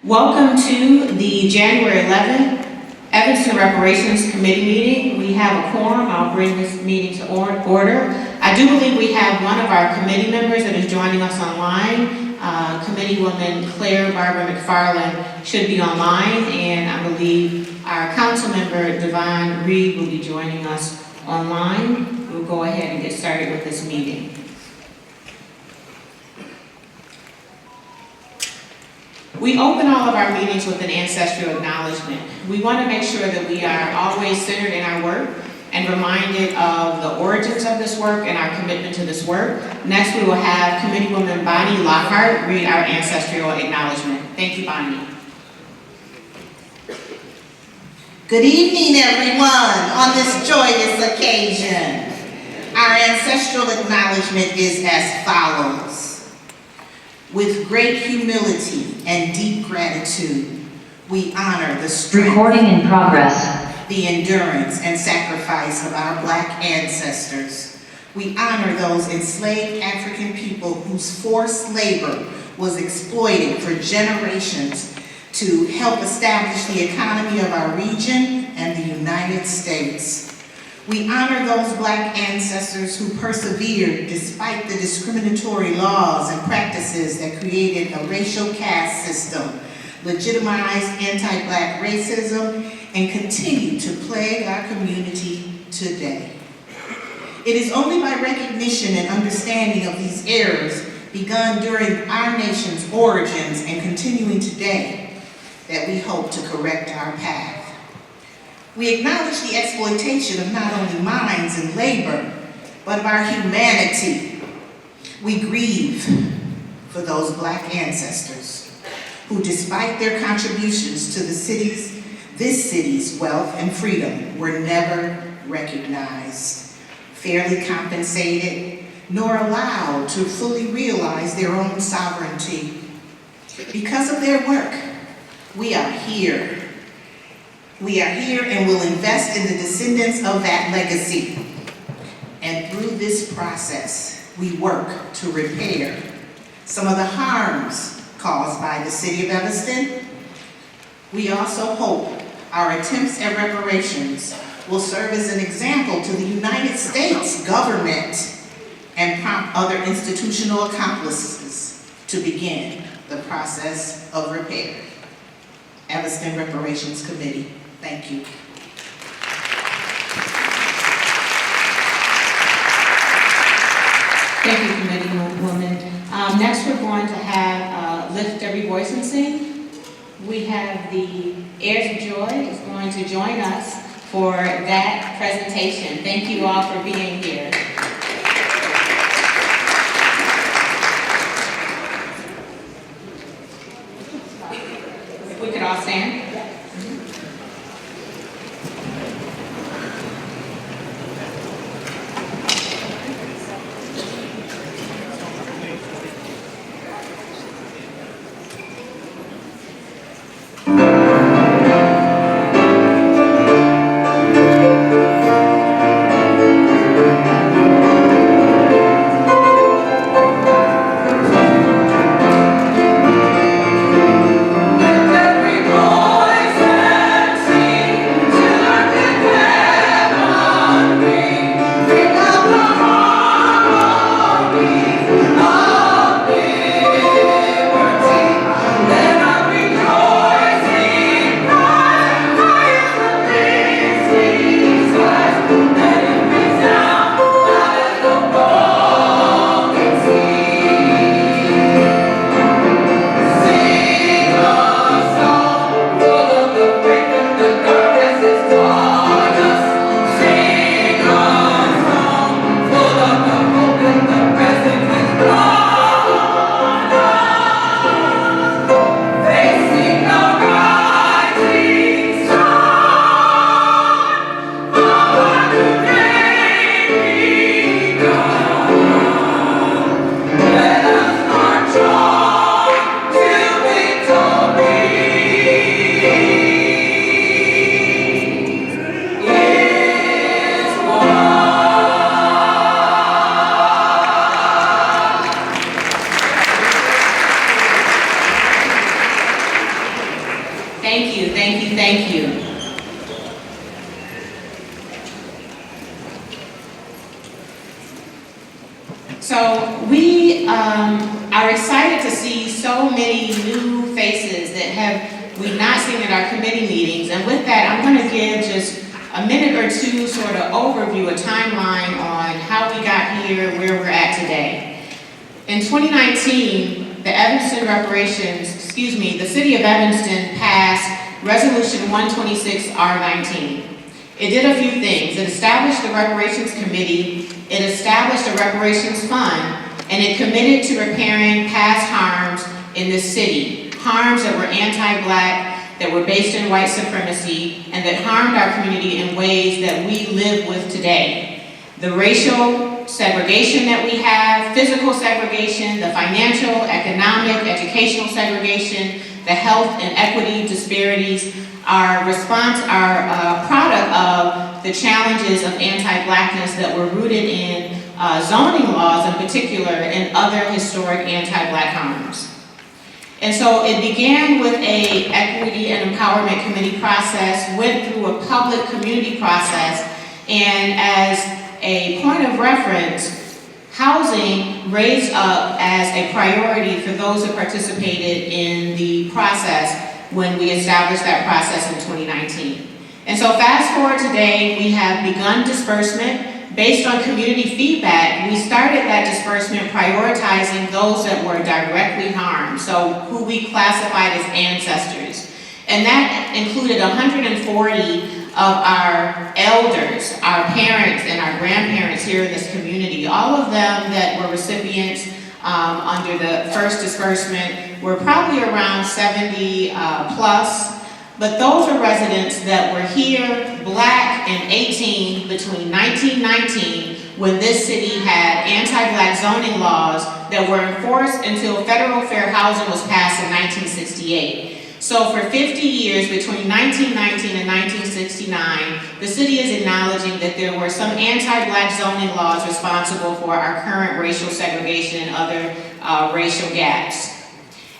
Welcome to the January 11th Evanston Reparations Committee meeting. We have a quorum. I'll bring this meeting to order. I do believe we have one of our committee members that is joining us online. Committeewoman Claire Barbara McFarland should be online, and I believe our council member Devon Reed will be joining us online. We'll go ahead and get started with this meeting. We open all of our meetings with an ancestral acknowledgement. We want to make sure that we are always centered in our work and reminded of the origins of this work and our commitment to this work. Next, we will have Committeewoman Bonnie Lockhart read our ancestral acknowledgement. Thank you, Bonnie. Good evening, everyone, on this joyous occasion. Our ancestral acknowledgement is as follows. With great humility and deep gratitude, we honor the strength, recording in progress, the endurance and sacrifice of our Black ancestors. We honor those enslaved African people whose forced labor was exploited for generations to help establish the economy of our region and the United States. We honor those Black ancestors who persevered despite the discriminatory laws and practices that created a racial caste system, legitimized anti-Black racism, and continue to plague our community today. It is only by recognition and understanding of these errors begun during our nation's origins and continuing today that we hope to correct our path. We acknowledge the exploitation of not only minds and labor, but of our humanity. We grieve for those Black ancestors who, despite their contributions to this city's wealth and freedom, were never recognized, fairly compensated, nor allowed to fully realize their own sovereignty. Because of their work, we are here. We are here and will invest in the descendants of that legacy. And through this process, we work to repair some of the harms caused by the city of Evanston. We also hope our attempts at reparations will serve as an example to the United States government and prompt other institutional accomplices to begin the process of repair. Evanston Reparations Committee. Thank you. Thank you, Committeewoman. Next, we're going to have Lift Every Voice and Sing. We have the Heirs of Joy is going to join us for that presentation. Thank you all for being here. If we could all stand. So we are excited to see so many new faces that we've not seen at our committee meetings. And with that, I'm going to give just a minute or two sort of overview, a timeline on how we got here, where we're at today. In 2019, the City of Evanston passed Resolution 126R19. It did a few things. It established the Reparations Committee, it established a reparations fund, and it committed to repairing past harms in the city. Harms that were anti-Black, that were based in white supremacy, and that harmed our community in ways that we live with today. The racial segregation that we have, physical segregation, the financial, economic, educational segregation, the health and equity disparities are product of the challenges of anti-Blackness that were rooted in zoning laws in particular and other historic anti-Black harms. And so it began with a equity and empowerment committee process, went through a public community process, and as a point of reference, housing raised up as a priority for those that participated in the process when we established that process in 2019. And so fast forward today, we have begun disbursement. Based on community feedback, we started that disbursement prioritizing those that were directly harmed, so who we classified as ancestors. And that included 140 of our elders, our parents and our grandparents here in this community. All of them that were recipients under the first disbursement were probably around 70 plus. But those are residents that were here, Black and 18, between 1919, when this city had anti-Black zoning laws that were enforced until federal fair housing was passed in 1968. So for 50 years, between 1919 and 1969, the city is acknowledging that there were some anti-Black zoning laws responsible for our current racial segregation and other racial gaps.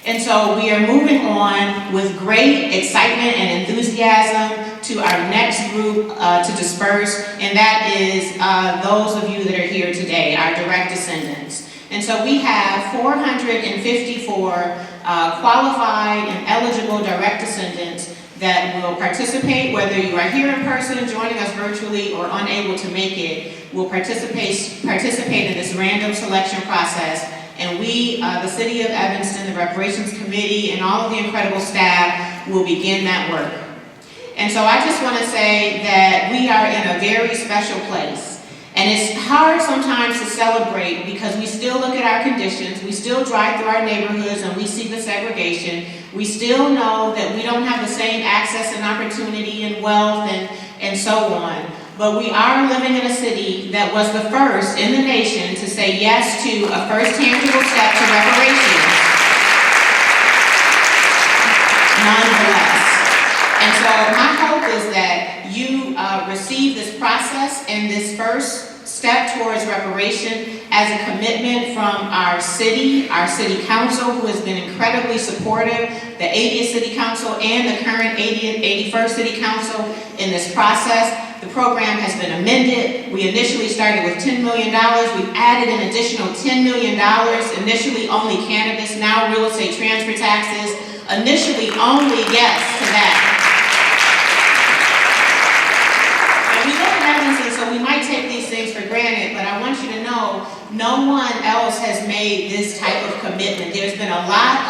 And so we are moving on with great excitement and enthusiasm to our next group to disperse, and that is those of you that are here today, our direct descendants. And so we have 454 qualified and eligible direct descendants that will participate, whether you are here in person, joining us virtually, or unable to make it, will participate in this random selection process. And we, the City of Evanston, the Reparations Committee, and all of the incredible staff will begin that work. And so I just want to say that we are in a very special place. And it's hard sometimes to celebrate because we still look at our conditions, we still drive through our neighborhoods and we see the segregation. We still know that we don't have the same access and opportunity and wealth and so on. But we are living in a city that was the first in the nation to say yes to a first tangible step to reparations, nonetheless. And so my hope is that you receive this process and this first step towards reparation as a commitment from our city council, who has been incredibly supportive, the 80th City Council and the current 81st City Council in this process. The program has been amended. We initially started with $10 million. We've added an additional $10 million. Initially only cannabis, now real estate transfer taxes. Initially only yes to that. And we live in Evanston, so we might take these things for granted, but I want you to know no one else has made this type of commitment. There's been a lot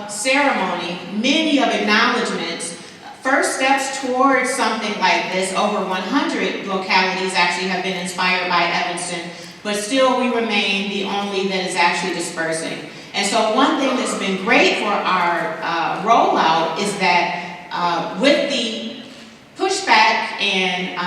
of ceremony, many of acknowledgments. First steps towards something like this, over 100 localities actually have been inspired by Evanston, but still we remain the only that is actually dispersing. And so one thing that's been great for our rollout is that with the pushback and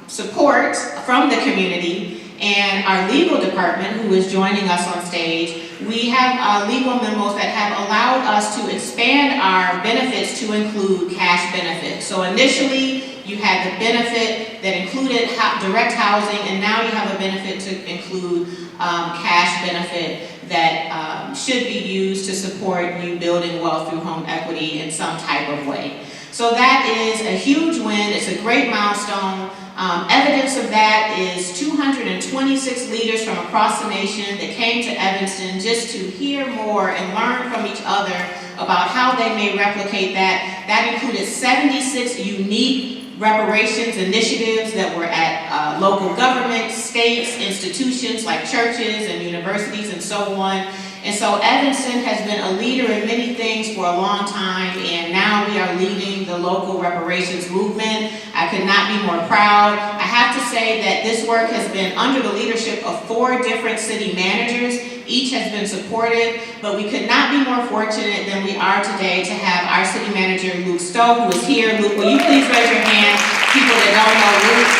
support from the community and our legal department, who is joining us on stage, we have legal memos that have allowed us to expand our benefits to include cash benefits. So initially, you had the benefit that included direct housing, and now you have a benefit to include cash benefit that should be used to support you building wealth through home equity in some type of way. So that is a huge win. It's a great milestone. Evidence of that is 226 leaders from across the nation that came to Evanston just to hear more and learn from each other about how they may replicate that. That included 76 unique reparations initiatives that were at local governments, states, institutions like churches and universities and so on. And so Evanston has been a leader in many things for a long time, and now we are leading the local reparations movement. I could not be more proud. I have to say that this work has been under the leadership of 4 different city managers. Each has been supportive, but we could not be more fortunate than we are today to have our city manager, Luke Stowe, who is here. Luke, will you please raise your hand? People that don't know Luke.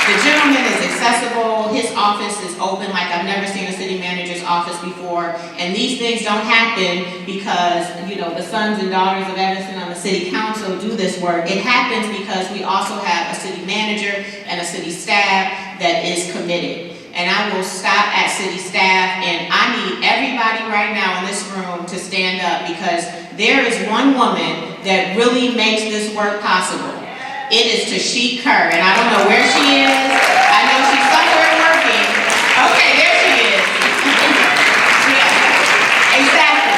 The gentleman is accessible. His office is open like I've never seen a city manager's office before. And these things don't happen because, you know, the sons and daughters of Evanston on the city council do this work. It happens because we also have a city manager and a city staff that is committed. And I will stop at city staff, and I need everybody right now in this room to stand up, because there is one woman that really makes this work possible. It is Tashik Kerr, and I don't know where she is. I know she's somewhere working. Okay, there she is. Yeah, exactly.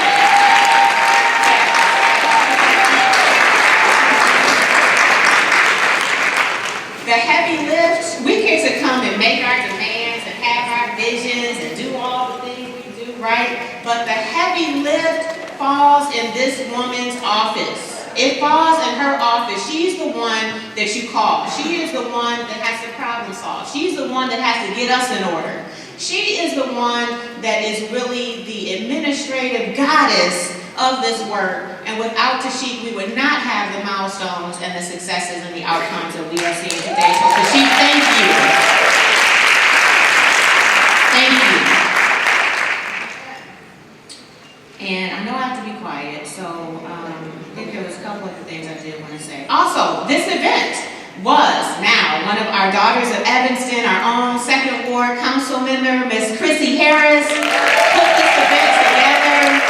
The heavy lift, we get to come and make our demands and have our visions and do all the things we do, right? But the heavy lift falls in this woman's office. It falls in her office. She's the one that you call. She is the one that has to problem solve. She's the one that has to get us in order. She is the one that is really the administrative goddess of this work. And without Tashik, we would not have the milestones and the successes and the outcomes that we are seeing today. So Tashik, thank you. Thank you. And I know I have to be quiet, so I think there was a couple of things I did want to say. Also, this event was now one of our daughters of Evanston, our own 2nd Ward Council member, Miss Chrissy Harris, put this event together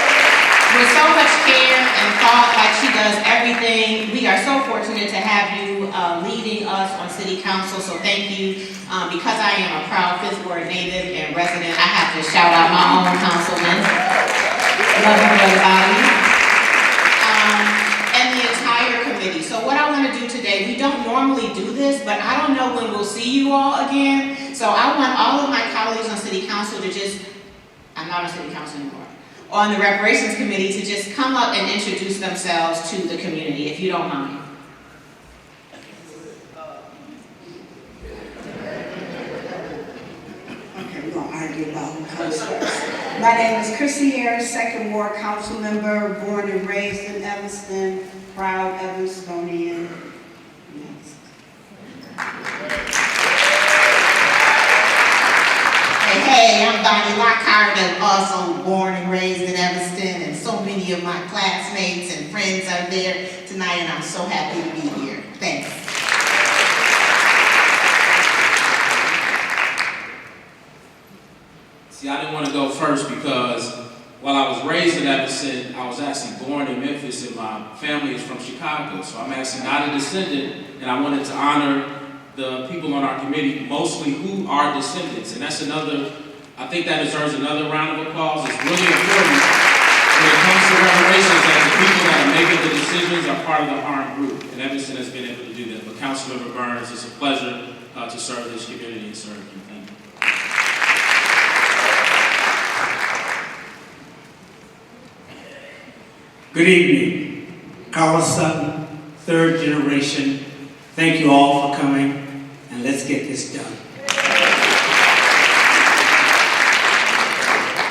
with so much care and thought, like she does everything. We are so fortunate to have you leading us on City Council, so thank you. Because I am a proud 5th Ward native and resident, I have to shout out my own councilman. Love you, brother Bobby. And the entire committee. So what I want to do today, we don't normally do this, but I don't know when we'll see you all again. So I want all of my colleagues on City Council to just, I'm not on City Council anymore, on the Reparations Committee to just come up and introduce themselves to the community, if you don't mind. Okay, we're going to argue about who comes first. My name is Chrissy Harris, 2nd Ward Council member, born and raised in Evanston, proud Evanstonian. Next. Hey, I'm Donnie Lockhart, and also born and raised in Evanston, and so many of my classmates and friends are there tonight, and I'm so happy to be here. Thanks. See, I didn't want to go first because while I was raised in Evanston, I was actually born in Memphis, and my family is from Chicago, so I'm actually not a descendant, and I wanted to honor the people on our committee, mostly who are descendants, and that's another, I think that deserves another round of applause. It's really important when it comes to reparations that the people that are making the decisions are part of the harm group, and Evanston has been able to do that. But Councilmember Burns, it's a pleasure to serve this community and serve you. Thank you. Good evening. Carlos Sutton, 3rd generation. Thank you all for coming, and let's get this done.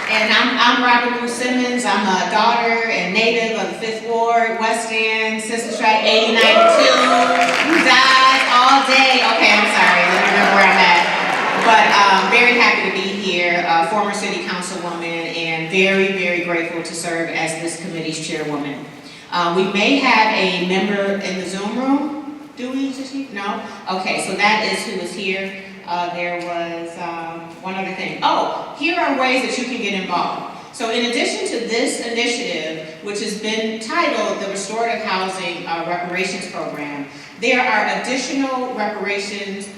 And I'm Robert Lou Simmons. I'm a daughter and native of the 5th Ward, West End, Sister Strike 8092. Died all day. Okay, I'm sorry. Let me remember where I'm at. But very happy to be here, former city councilwoman, and very, very grateful to serve as this committee's chairwoman. We may have a member in the Zoom room. Do we, Tashik? No? Okay, so that is who is here. There was one other thing. Oh, here are ways that you can get involved. So in addition to this initiative, which has been titled the Restorative Housing Reparations Program, There are additional reparations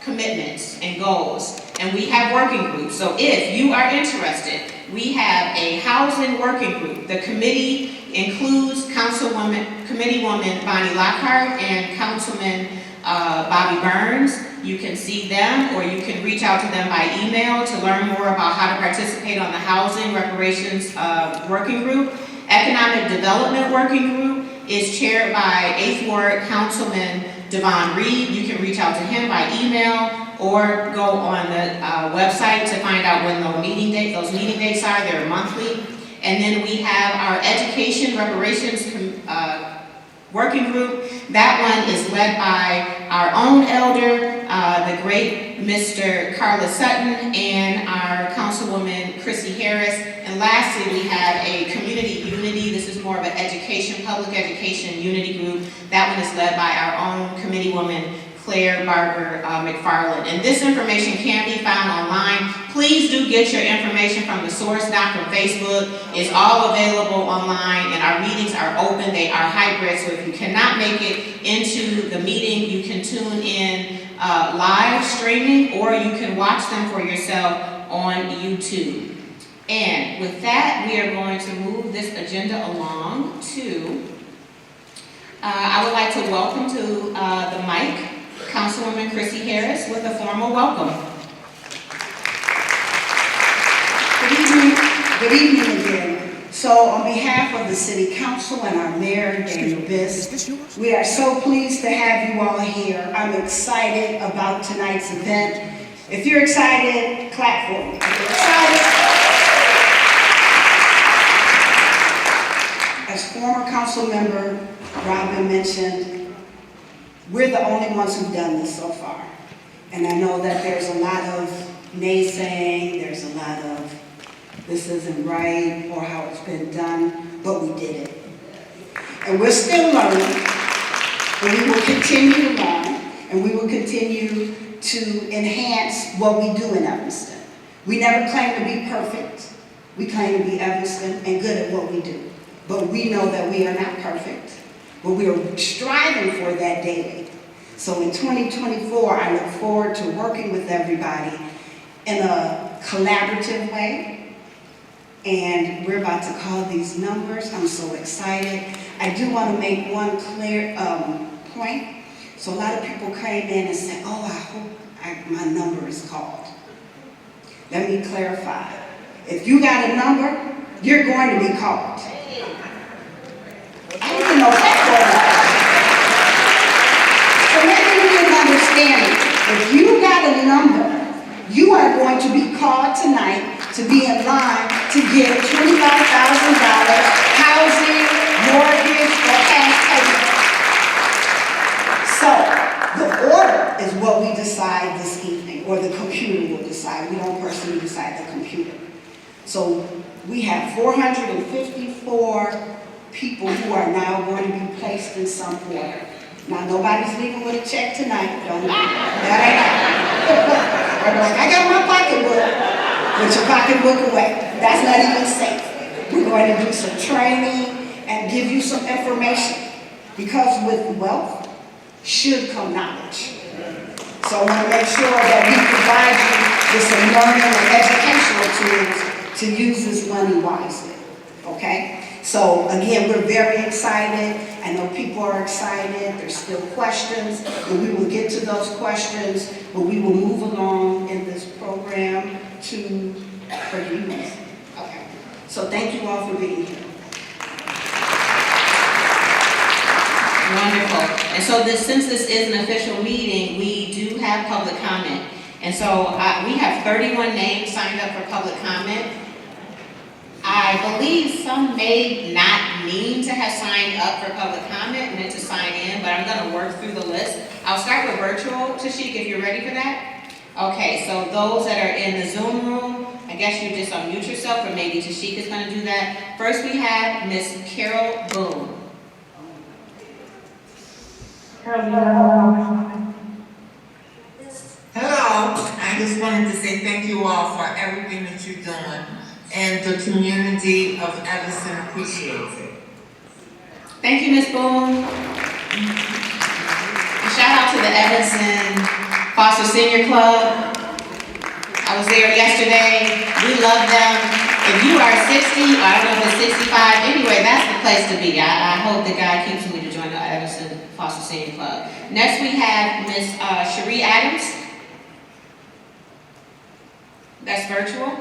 commitments and goals, and we have working groups. So if you are interested, we have a housing working group. The committee includes Committeewoman Bonnie Lockhart and Councilman Bobby Burns. You can see them, or you can reach out to them by email to learn more about how to participate on the Housing Reparations Working Group. Economic Development Working Group is chaired by 8th Ward Councilman Devon Reed. You can reach out to him by email or go on the website to find out when those meeting dates are. They're monthly. And then we have our Education Reparations Working Group. That one is led by our own elder, the great Mr. Carla Sutton, and our Councilwoman Chrissy Harris. And lastly, we have a Community Unity. This is more of an education, public education unity group. That one is led by our own Committeewoman Claire Barber McFarland. And this information can be found online. Please do get your information from the source, not from Facebook. It's all available online, and our meetings are open. They are hybrid, so if you cannot make it into the meeting, you can tune in live streaming, or you can watch them for yourself on YouTube. And with that, we are going to move this agenda along to, I would like to welcome to the mic Councilwoman Chrissy Harris with a formal welcome. Good evening again. So on behalf of the City Council and our Mayor, Daniel Biss, we are so pleased to have you all here. I'm excited about tonight's event. If you're excited, clap for me. If you're excited. As former council member Robin mentioned, we're the only ones who've done this so far. And I know that there's a lot of naysaying, there's a lot of this isn't right or how it's been done, but we did it. And we're still learning, and we will continue to learn, and we will continue to enhance what we do in Evanston. We never claim to be perfect. We claim to be Evanston and good at what we do. But we know that we are not perfect. But we are striving for that daily. So in 2024, I look forward to working with everybody in a collaborative way. And we're about to call these numbers. I'm so excited. I do want to make one clear point. So a lot of people came in and said, oh, I hope my number is called. Let me clarify. If you got a number, you're going to be called. I didn't know that was. So maybe we didn't understand it. If you got a number, you are going to be called tonight to be in line to get $25,000 housing, mortgage, or cash payment. So the order is what we decide this evening, or the computer will decide. We don't personally decide, the computer. So we have 454 people who are now going to be placed in some order. Now, nobody's leaving with a check tonight. Don't do that. I got my pocketbook. Put your pocketbook away. That's not even safe. We're going to do some training and give you some information, because with wealth should come knowledge. So I want to make sure that we provide you with some learning and educational tools to use this money wisely. Okay? So again, we're very excited. I know people are excited. There's still questions, and we will get to those questions, but we will move along in this program to forgiveness. Okay. So thank you all for being here. Wonderful. And so since this is an official meeting, we do have public comment. And so we have 31 names signed up for public comment. I believe some may not mean to have signed up for public comment, meant to sign in, but I'm going to work through the list. I'll start with virtual, Tashik, if you're ready for that. Okay, so those that are in the Zoom room, I guess you just unmute yourself, or maybe Tashik is going to do that. First we have Miss Carol Boone. Hello, I just wanted to say thank you all for everything that you're doing, and the community of Evanston appreciates it. Thank you, Ms. Boone. to the Evanston Foster Senior Club. I was there yesterday. We love them. If you are 60, or I don't know if it's 65, anyway, that's the place to be. I hope that God keeps me to join the Evanston Foster Senior Club. Next we have Miss Cherie Adams. That's virtual.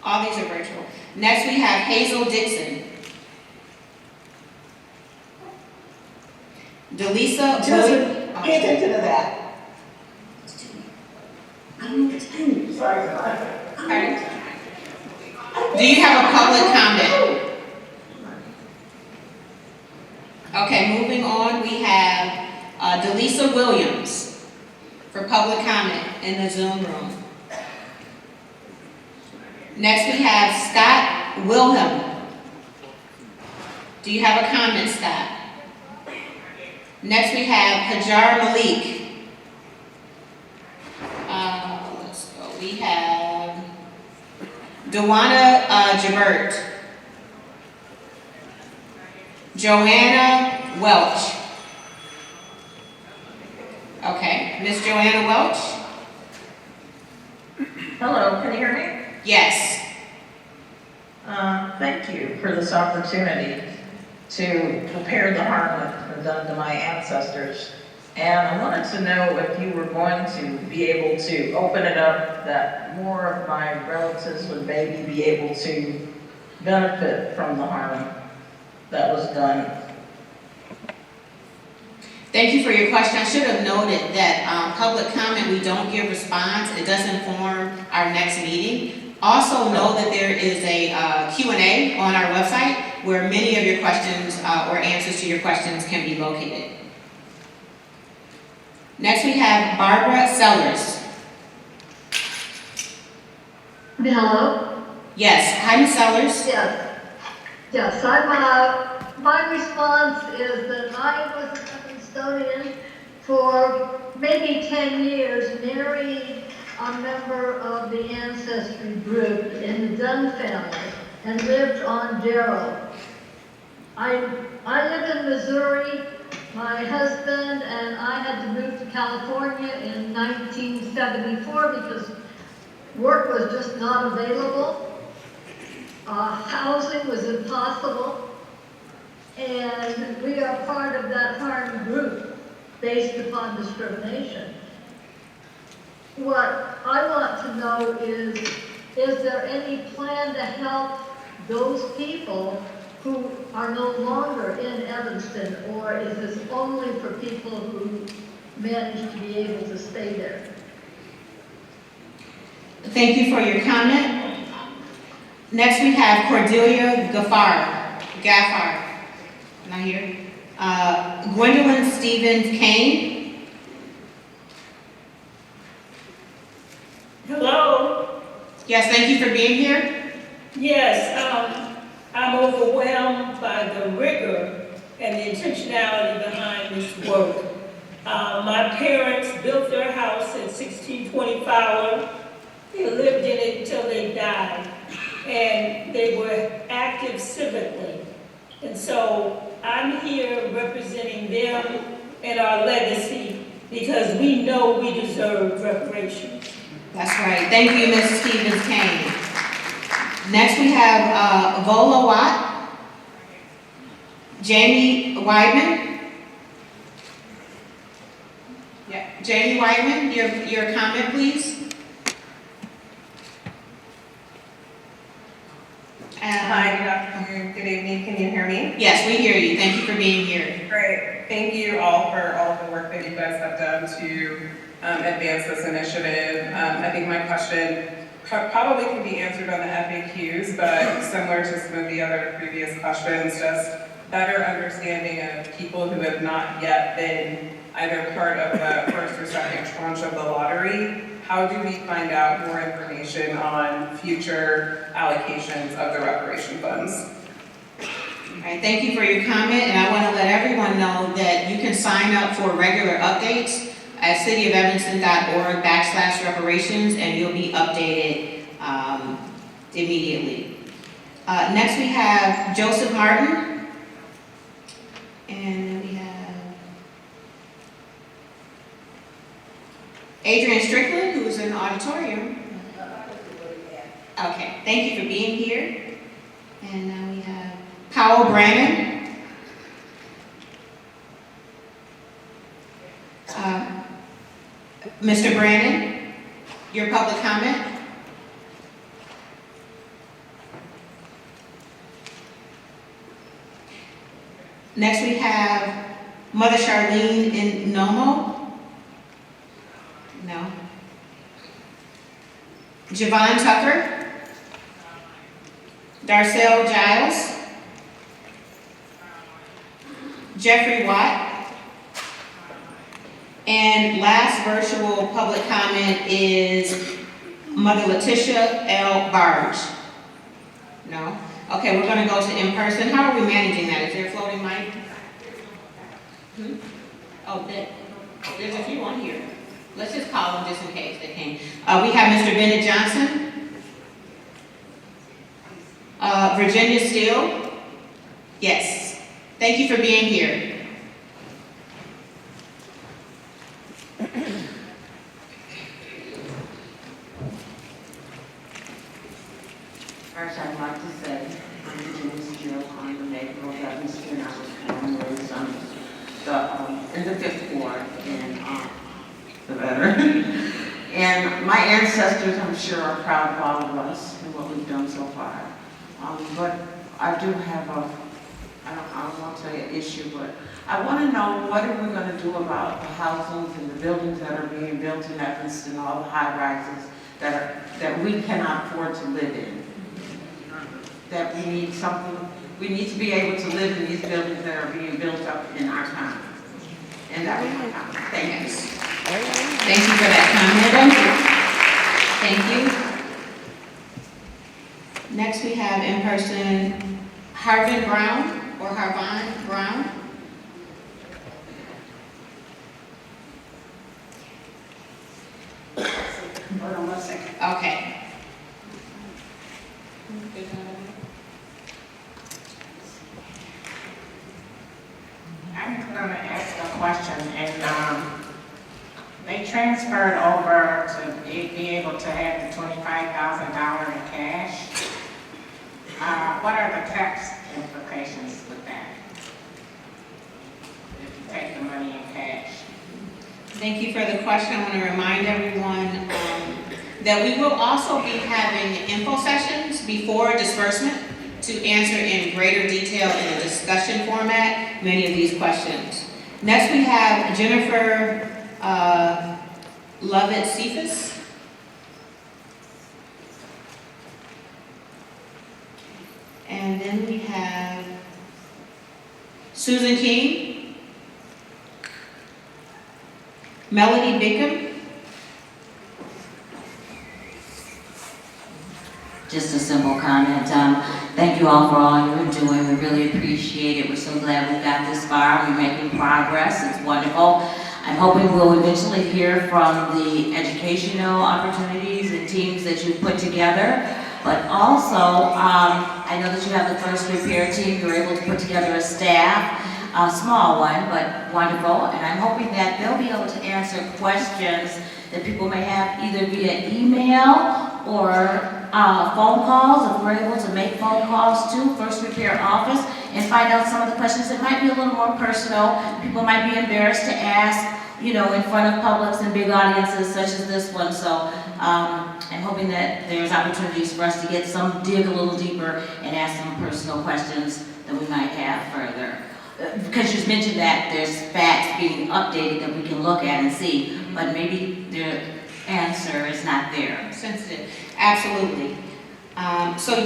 All these are virtual. Next we have Hazel Dixon. Delisa Joseph, pay attention to that. Sorry. Pardon? Do you have a public comment? Okay, moving on, we have Delisa Williams for public comment in the Zoom room. Next we have Scott Wilhelm. Do you have a comment, Scott? Next we have Hajar Malik. Let's go. We have Dewana Jabert. Joanna Welch. Okay, Miss Joanna Welch? Hello, can you hear me? Yes. Thank you for this opportunity to repair the harm that's been done to my ancestors. And I wanted to know if you were going to be able to open it up that more of my relatives would maybe be able to benefit from the harm that was done. Thank you for your question. I should have noted that public comment, we don't give response. It does inform our next meeting. Also know that there is a Q&A on our website where many of your questions or answers to your questions can be located. Next we have Barbara Sellers. Hello? Yes, hi Ms. Sellers. Yes, my response is that I was an Evanstonian for maybe 10 years, married a member of the ancestry group in the Dunn family, and lived on Darrow. I live in Missouri. My husband and I had to move to California in 1974 because work was just not available. Housing was impossible. And we are part of that harmed group based upon discrimination. What I want to know is there any plan to help those people who are no longer in Evanston, or is this only for people who manage to be able to stay there? Thank you for your comment. Next we have Cordelia Gaffar. Not here. Gwendolyn Stevens Kane. Hello? Yes, thank you for being here. Yes, I'm overwhelmed by the rigor and the intentionality behind this work. My parents built their house at 1620 Fowler. They lived in it until they died. And they were active civically. And so I'm here representing them and our legacy because we know we deserve reparations. That's right. Thank you, Ms. Stevens Kane. Next we have Vola Watt. Jamie Weidman. Yeah, Jamie Weidman, your comment, please. Hi, good afternoon, good evening, can you hear me? Yes, we hear you. Thank you for being here. Great, thank you all for all of the work that you guys have done to advance this initiative. I think my question probably can be answered on the FAQs, but similar to some of the other previous questions, just better understanding of people who have not yet been either part of the first or second tranche of the lottery. How do we find out more information on future allocations of the reparation funds? All right, thank you for your comment, and I want to let everyone know that you can sign up for regular updates at cityofevanston.org/reparations, and you'll be updated immediately. Next we have Joseph Martin, and then we have Adrian Strickland, who is in the auditorium. Okay, thank you for being here. And now we have Powell Brannon. Mr. Brannon, your public comment. Next we have Mother Charlene in Nomo. No. Javon Tucker. Darcel Giles. Jeffrey Watt. And last virtual public comment is Mother Letitia L. Barge. No? Okay, we're gonna go to in-person. How are we managing that? Is there a floating mic? Oh, there's a few on here. Let's just call them just in case they came. We have Mr. Bennett Johnson. Virginia Steele. Yes. Thank you for being here. First, I'd like to say I'm Virginia Steele. I'm the neighbor of Evanston, and I was born and raised in the 5th Ward in the veteran. And my ancestors, I'm sure, are proud of all of us and what we've done so far. But I do have I don't want to tell you an issue, but I want to know what are we going to do about the houses and the buildings that are being built in Evanston, all the high rises that we cannot afford to live in. That we need something, we need to be able to live in these buildings that are being built up in our town. And that was my comment. Thank you. Thank you for that comment. Thank you. Next we have in person Harvin Brown or Harvon Brown. Hold on one second. Okay. I'm going to ask a question, and they transferred over to be able to have the $25,000 in cash. What are the tax implications with that? If you take the money in cash? Thank you for the question. I want to remind everyone that we will also be having info sessions before disbursement to answer in greater detail in a discussion format many of these questions. Next we have Jennifer Lovett Cephas. And then we have Susan King, Melody Bickham. Just a simple comment. Thank you all for all you're doing. We really appreciate it. We're so glad we got this far. We're making progress. It's wonderful. I'm hoping we'll eventually hear from the educational opportunities and teams that you've put together. But also, I know that you have the first repair team. You're able to put together a staff, a small one, but wonderful. And I'm hoping that they'll be able to answer questions that people may have either via email or phone calls, if we're able to make phone calls to First Repair Office and find out some of the questions that might be a little more personal. People might be embarrassed to ask, in front of publics and big audiences such as this one. So I'm hoping that there's opportunities for us to dig a little deeper and ask some personal questions that we might have further. Because you just mentioned that there's facts being updated that we can look at and see, but maybe the answer is not there. Sensitive, absolutely. So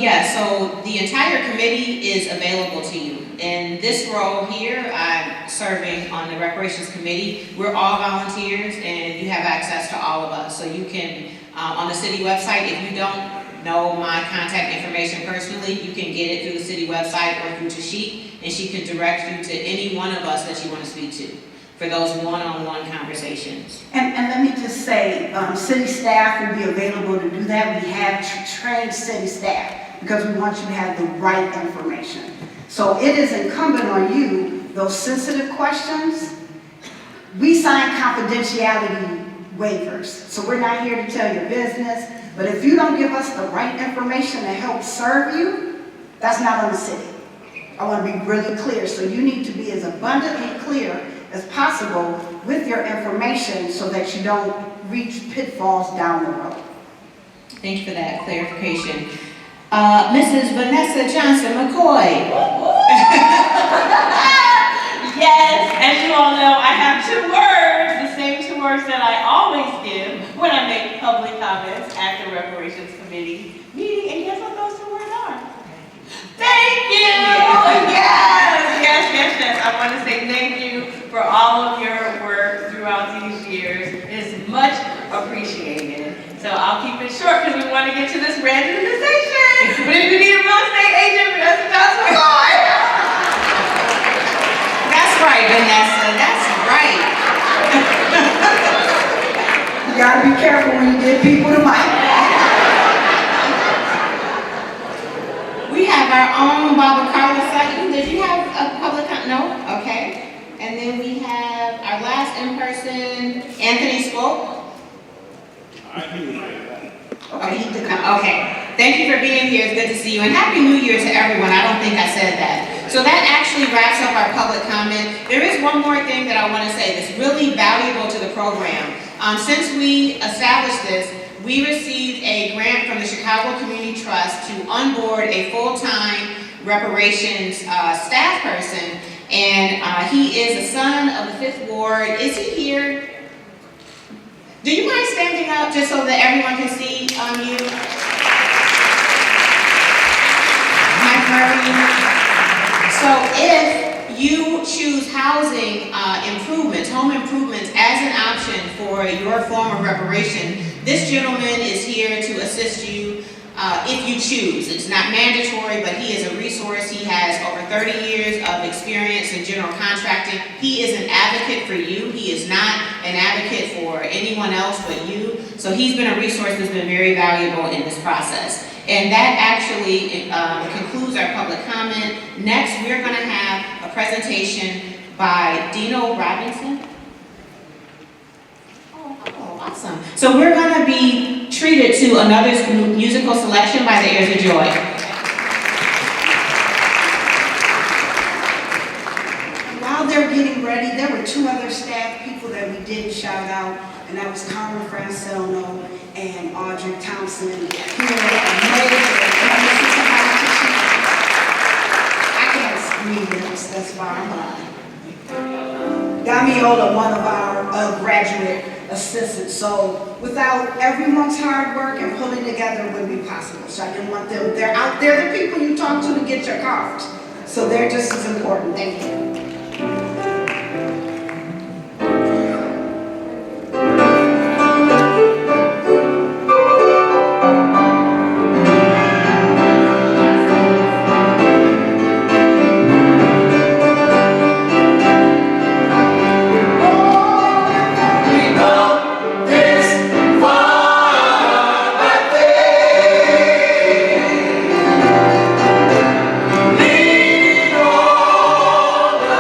the entire committee is available to you. In this role here, I'm serving on the Reparations Committee. We're all volunteers and you have access to all of us. So you can, on the city website, if you don't know my contact information personally, you can get it through the city website or through Tashik, and she can direct you to any one of us that you want to speak to for those one-on-one conversations. And let me just say, city staff will be available to do that. We have trained city staff because we want you to have the right information. So it is incumbent on you, those sensitive questions, we sign confidentiality waivers. So we're not here to tell your business, but if you don't give us the right information to help serve you, that's not on the city. I want to be really clear. So you need to be as abundantly clear as possible with your information so that you don't reach pitfalls down the road. Thank you for that clarification. Mrs. Vanessa Johnson McCoy. Yes, as you all know, I have 2 words, the same 2 words that I always give when I make public comments at the Reparations Committee meeting. And guess what those 2 words are? Thank you! Yes. I want to say thank you for all of your work throughout these years. It is much appreciated. So I'll keep it short because we want to get to this randomization. But if you need a real estate agent, Vanessa Johnson McCoy. That's right, Vanessa. That's right. You gotta be careful when you give people the mic. We have our own Barbara Carla Sutton. Did you have a public comment? No? Okay. And then we have our last in-person, Anthony Swope. Okay, he did come. Okay. Thank you for being here. It's good to see you. And Happy New Year to everyone. I don't think I said that. So that actually wraps up our public comment. There is one more thing that I want to say that's really valuable to the program. Since we established this, we received a grant from the Chicago Community Trust to onboard a full-time reparations staff person. And he is a son of the 5th Ward. Is he here? Do you mind standing up just so that everyone can see you? Mike Murray. So if you choose housing improvements, home improvements as an option for your form of reparation, this gentleman is here to assist you if you choose. It's not mandatory, but he is a resource. He has over 30 years of experience in general contracting. He is an advocate for you. He is not an advocate for anyone else but you. So he's been a resource that's been very valuable in this process. And that actually concludes our public comment. Next, we're going to have a presentation by Dino Robinson. Oh, awesome. So we're going to be treated to another musical selection by the Heirs of Joy. While they're getting ready, there were 2 other staff people that we didn't shout out, and that was Carmen Francelno and Audrey Thompson. I can't read this, that's why I'm on. Damiola, one of our graduate assistants. So without everyone's hard work and pulling together, it wouldn't be possible. So I didn't want them, they're out there, the people you talk to get your cards. So they're just as important. Thank you. Leaning on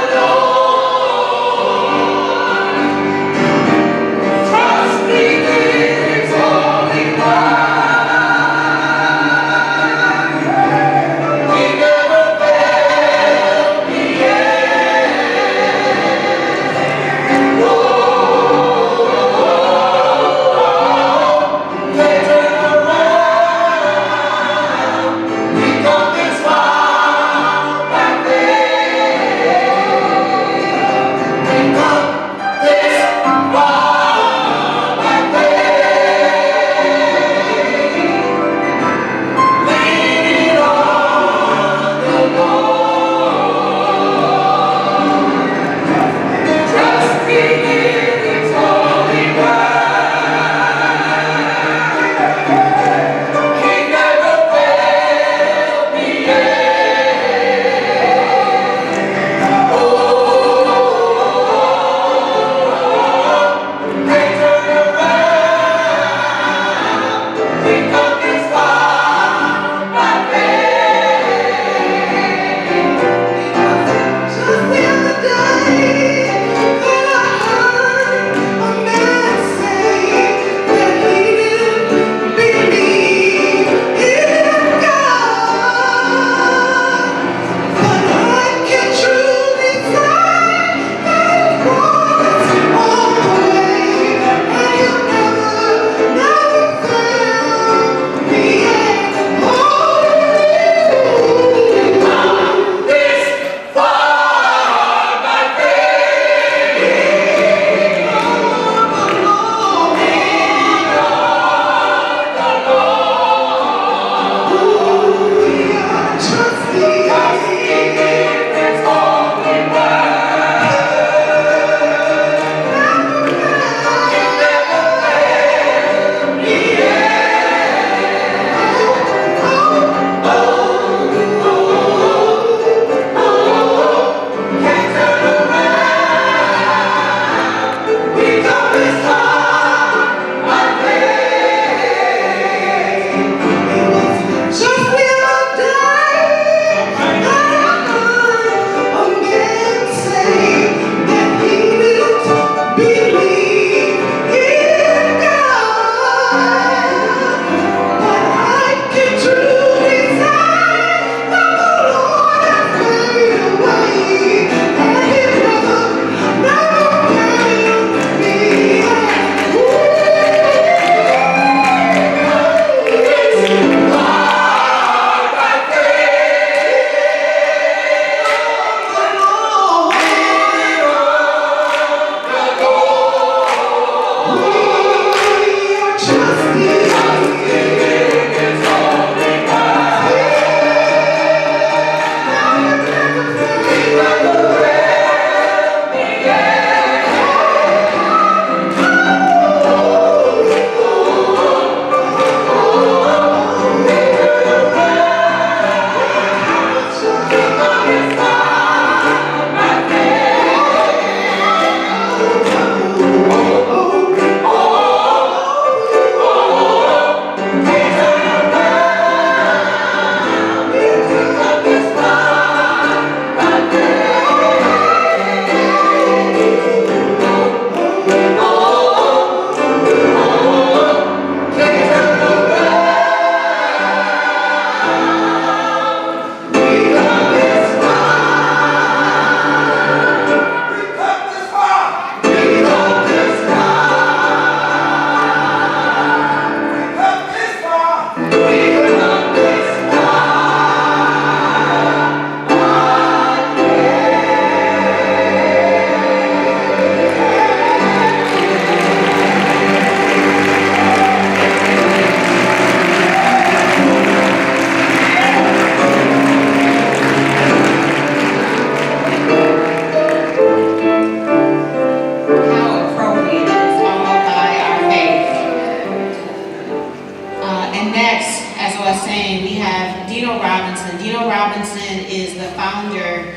next, as I was saying, we have Dino Robinson. Dino Robinson is the founder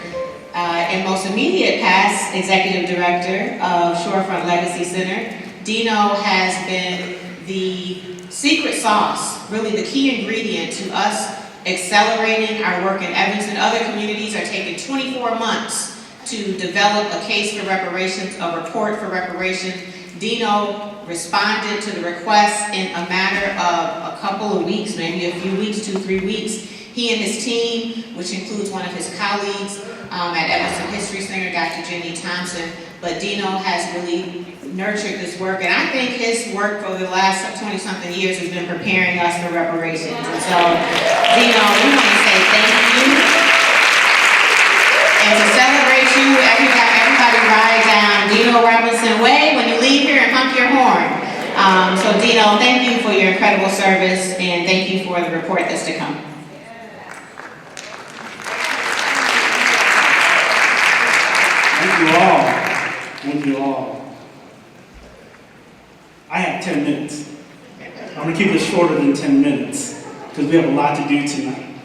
and most immediate past executive director of Shorefront Legacy Center. Dino has been the secret sauce, really the key ingredient to us accelerating our work in Evanston. Other communities are taking 24 months to develop a case for reparations, a report for reparations. Dino responded to the request in a matter of a couple of weeks, maybe a few weeks, 2-3 weeks. He and his team, which includes one of his colleagues at Evanston History Center, Dr. Jenny Thompson, but Dino has really nurtured this work, and I think his work over the last 20-something years has been preparing us for reparations. And so, Dino, we want to say thank you. And to celebrate you, everybody ride down Dino Robinson Way when you leave here and honk your horn. So Dino, thank you for your incredible service, and thank you for the report that's to come. Thank you all. Thank you all. I have 10 minutes. I'm going to keep it shorter than 10 minutes because we have a lot to do tonight.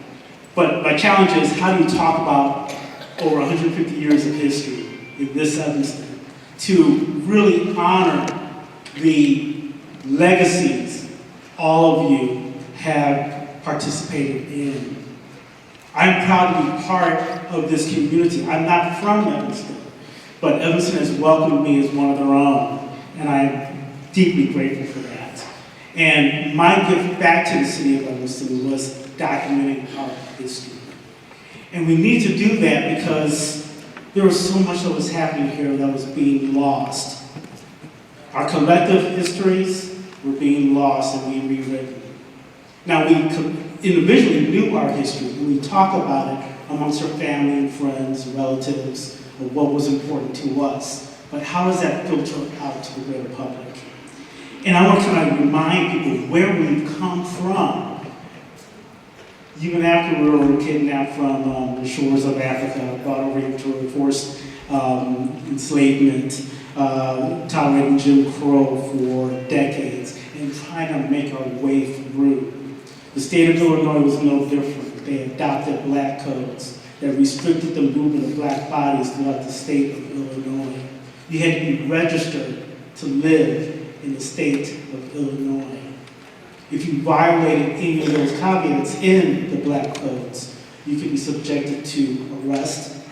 But my challenge is, how do you talk about over 150 years of history in this Evanston to really honor the legacies all of you have participated in? I'm proud to be part of this community. I'm not from Evanston, but Evanston has welcomed me as one of their own, and I'm deeply grateful for that. And my gift back to the city of Evanston was documenting our history. And we need to do that because there was so much that was happening here that was being lost. Our collective histories were being lost and being rewritten. Now, we individually knew our history, and we talk about it amongst our family and friends, relatives, of what was important to us. But how does that filter out to the greater public? And I want to kind of remind people where we've come from. Even after we were kidnapped from the shores of Africa, brought over here to enforce enslavement, tolerating Jim Crow for decades, and trying to make our way through. The state of Illinois was no different. They adopted black codes that restricted the movement of black bodies throughout the state of Illinois. You had to be registered to live in the state of Illinois. If you violated any of those caveats in the black codes, you could be subjected to arrest,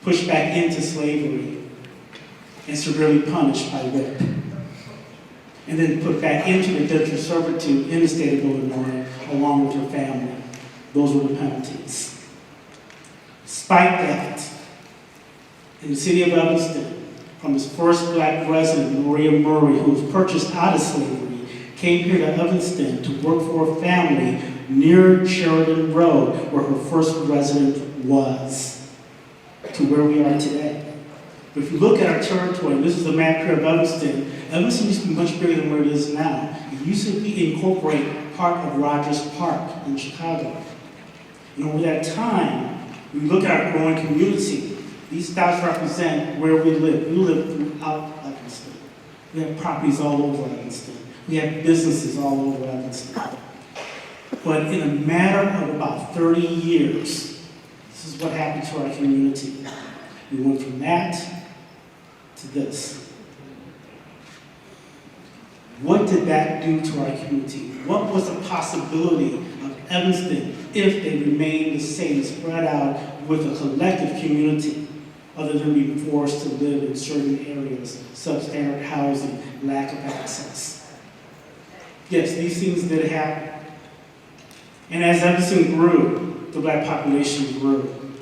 pushed back into slavery, and severely punished by whip. And then put back into indentured servitude in the state of Illinois along with your family. Those were the penalties. Despite that, in the city of Evanston, from his first black resident, Maria Murray, who was purchased out of slavery, came here to Evanston to work for a family near Sheridan Road, where her first resident was, to where we are today. But if you look at our territory, this is the map here of Evanston. Evanston used to be much bigger than where it is now. It used to incorporate part of Rogers Park in Chicago. And over that time, we look at our growing community. These dots represent where we live. We live throughout Evanston. We have properties all over Evanston. We have businesses all over Evanston. But in a matter of about 30 years, this is what happened to our community. We went from that to this. What did that do to our community? What was the possibility of Evanston if they remained the same, spread out with a collective community, other than being forced to live in certain areas, substandard housing, lack of access? Yes, these things did happen. And as Evanston grew, the black population grew.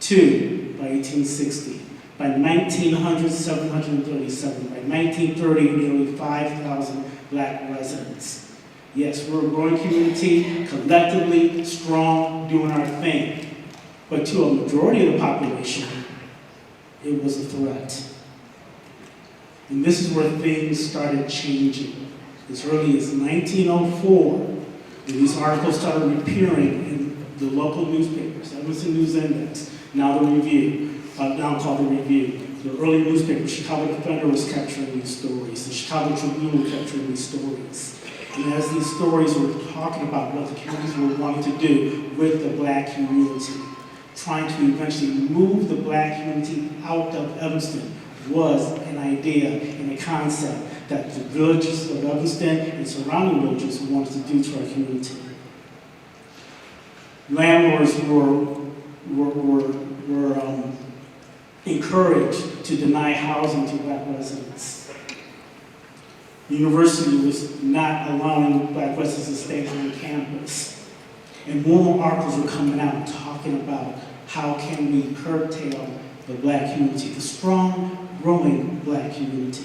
2 by 1860. By 1900, 737. By 1930, nearly 5,000 black residents. Yes, we're a growing community, collectively strong, doing our thing. But to a majority of the population, it was a threat. And this is where things started changing. As early as 1904, when these articles started appearing in the local newspapers, Evanston News Index, now the Review, now called the Review. The early newspaper, Chicago Defender, was capturing these stories. The Chicago Tribune was capturing these stories. And as these stories were talking about what the communities were wanting to do with the black community, trying to eventually move the black community out of Evanston was an idea and a concept that the villages of Evanston and surrounding villages wanted to do to our community. Landlords were encouraged to deny housing to black residents. The university was not allowing black residents to stay on campus. And more articles were coming out talking about how can we curtail the black community, the strong, growing black community.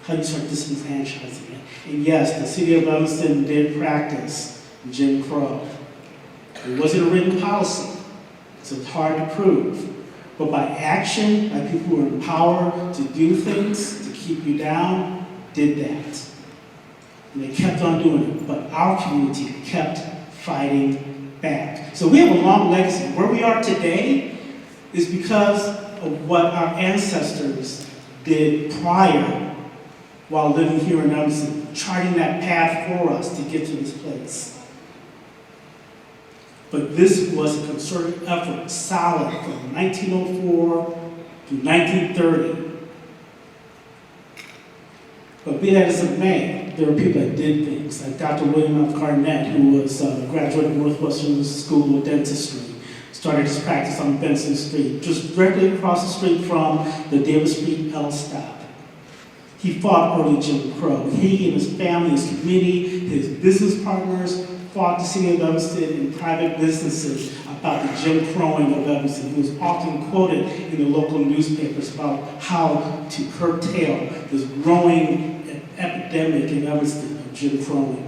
How do you start disenfranchising it? And yes, the city of Evanston did practice Jim Crow. It wasn't a written policy, so it's hard to prove. But by action, by people who are in power to do things, to keep you down, did that. And they kept on doing it. But our community kept fighting back. So we have a long legacy. Where we are today is because of what our ancestors did prior while living here in Evanston, charting that path for us to get to this place. But this was a concerted effort, solid, from 1904 to 1930. But be that as it may, there were people that did things, like Dr. William F. Garnett, who was a graduate of Northwestern School of Dentistry, started his practice on Benson Street, just directly across the street from the Davis Street L stop. He fought early Jim Crow. He and his family, his community, his business partners fought the city of Evanston and private businesses about the Jim Crowing of Evanston. He was often quoted in the local newspapers about how to curtail this growing epidemic in Evanston of Jim Crowing.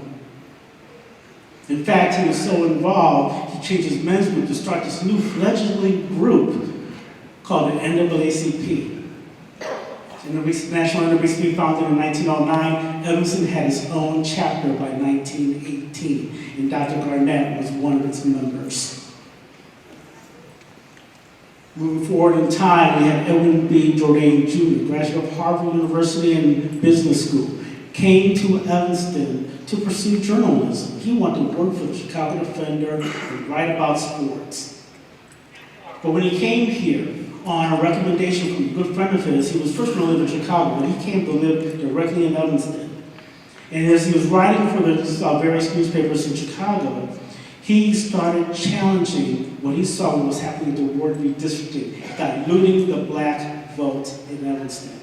In fact, he was so involved, he changed his men's group to start this new fledgling group called the NAACP. The National NAACP founded in 1909, Evanston had its own chapter by 1918, and Dr. Garnett was one of its members. Moving forward in time, we have Edwin B. Jourdain Jr., graduate of Harvard University and Business School, came to Evanston to pursue journalism. He wanted to work for the Chicago Defender and write about sports. But when he came here, on a recommendation from a good friend of his, he was first going to live in Chicago, but he came to live directly in Evanston. And as he was writing for the various newspapers in Chicago, he started challenging what he saw what was happening to ward redistricting, diluting the black vote in Evanston.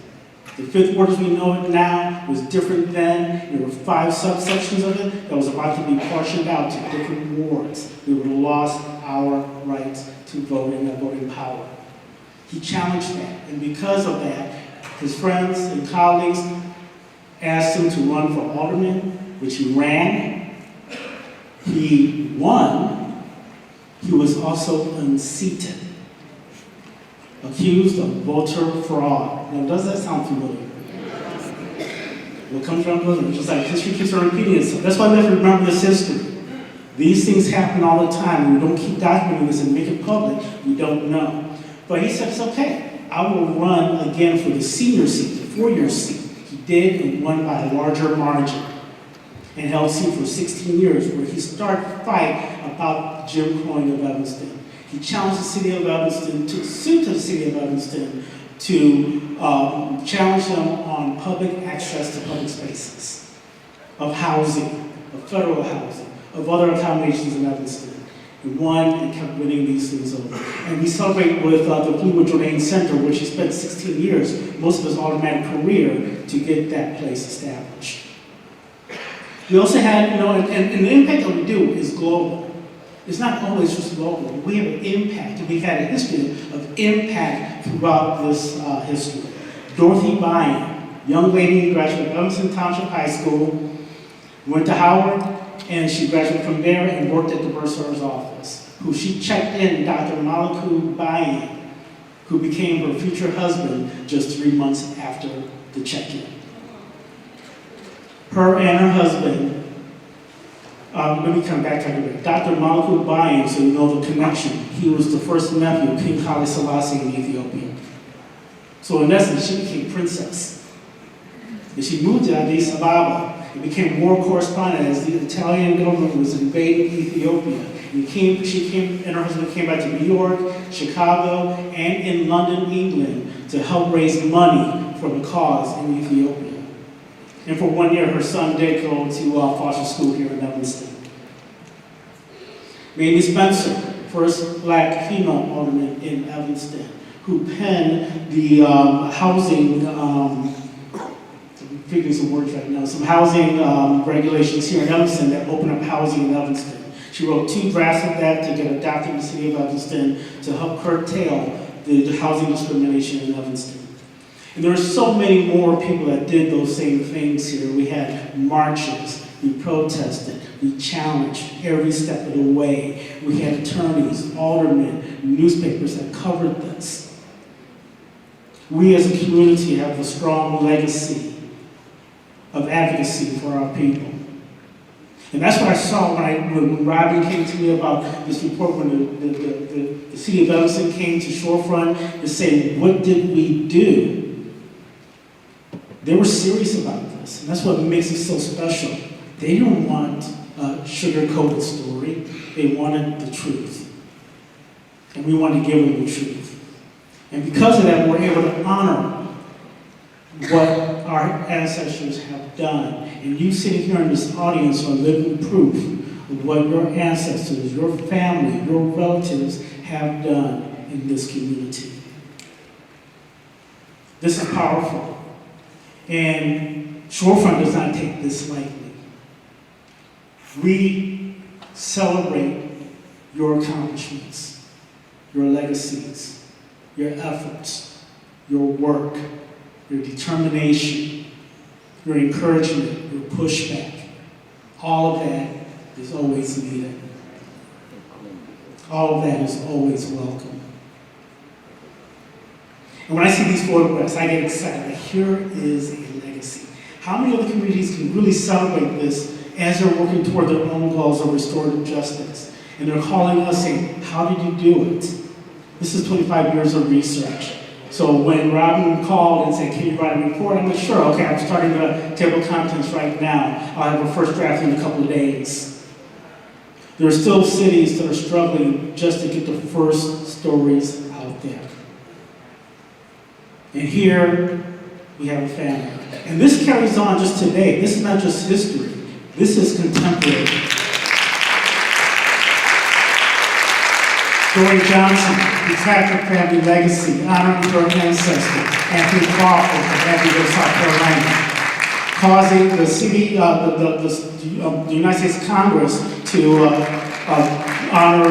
The fifth ward as we know it now was different then. There were 5 subsections of it that was about to be portioned out to different wards. We would have lost our right to vote and that voting power. He challenged that, and because of that, his friends and colleagues asked him to run for alderman, which he ran. He won. He was also unseated, accused of voter fraud. Now, does that sound familiar? What comes from it? Just like history keeps on repeating itself. That's why we have to remember this history. These things happen all the time. We don't keep documenting this and make it public. We don't know. But he said, it's okay. I will run again for the senior seat, the 4-year seat. He did and won by a larger margin and held seat for 16 years, where he started a fight about Jim Crowing of Evanston. He challenged the city of Evanston, took suit to the city of Evanston to challenge them on public access to public spaces, of housing, of federal housing, of other accommodations in Evanston. He won and kept winning these things over. And we celebrate with the Fleetwood Jourdain Center, which he spent 16 years, most of his automatic career, to get that place established. We also had, and the impact that we do is global. It's not always just local. We have an impact, and we've had a history of impact throughout this history. Dorothy Byen, young lady, graduated of Evanston Township High School, went to Howard, and she graduated from there and worked at the bursar's office, who she checked in Dr. Malaku Byen, who became her future husband just 3 months after the check-in. Her and her husband, let me come back to her. Dr. Malaku Byen, so you know the connection, he was the first nephew of King Haile Selassie in Ethiopia. So in essence, she became princess. And she moved to Addis Ababa. and became war correspondent as the Italian government was invading Ethiopia. She and her husband came back to New York, Chicago, and in London, England to help raise money for the cause in Ethiopia. And for 1 year, her son did go to foster school here in Evanston. Mamie Spencer, first black female alderman in Evanston, who penned the housing, I'm figuring some words right now, some housing regulations here in Evanston that open up housing in Evanston. She wrote 2 drafts of that to get adopted in the city of Evanston to help curtail the housing discrimination in Evanston. And there are so many more people that did those same things here. We had marches, we protested, we challenged every step of the way. We had attorneys, aldermen, newspapers that covered this. We as a community have a strong legacy of advocacy for our people. And that's what I saw when Robin came to me about this report, when the city of Evanston came to Shorefront to say, what did we do? They were serious about this, and that's what makes it so special. They don't want a sugar-coated story. They wanted the truth. And we want to give them the truth. And because of that, we're able to honor what our ancestors have done. And you sitting here in this audience are living proof of what your ancestors, your family, your relatives have done in this community. This is powerful. And Shorefront does not take this lightly. We celebrate your accomplishments, your legacies, your efforts, your work, your determination, your encouragement, your pushback. All of that is always needed. All of that is always welcome. And when I see these photographs, I get excited. Here is a legacy. How many other communities can really celebrate this as they're working toward their own goals of restorative justice? And they're calling us saying, how did you do it? This is 25 years of research. So when Robin called and said, can you write a report? I'm like, sure, okay, I'm starting the table of contents right now. I'll have a first draft in a couple of days. There are still cities that are struggling just to get the first stories out there. And here we have a family. And this carries on just today. This is not just history. This is contemporary. Dory Johnson, the Patrick family legacy, honoring her ancestor, Anthony Crawford of Abbeville, South Carolina, causing the city, the United States Congress to honor,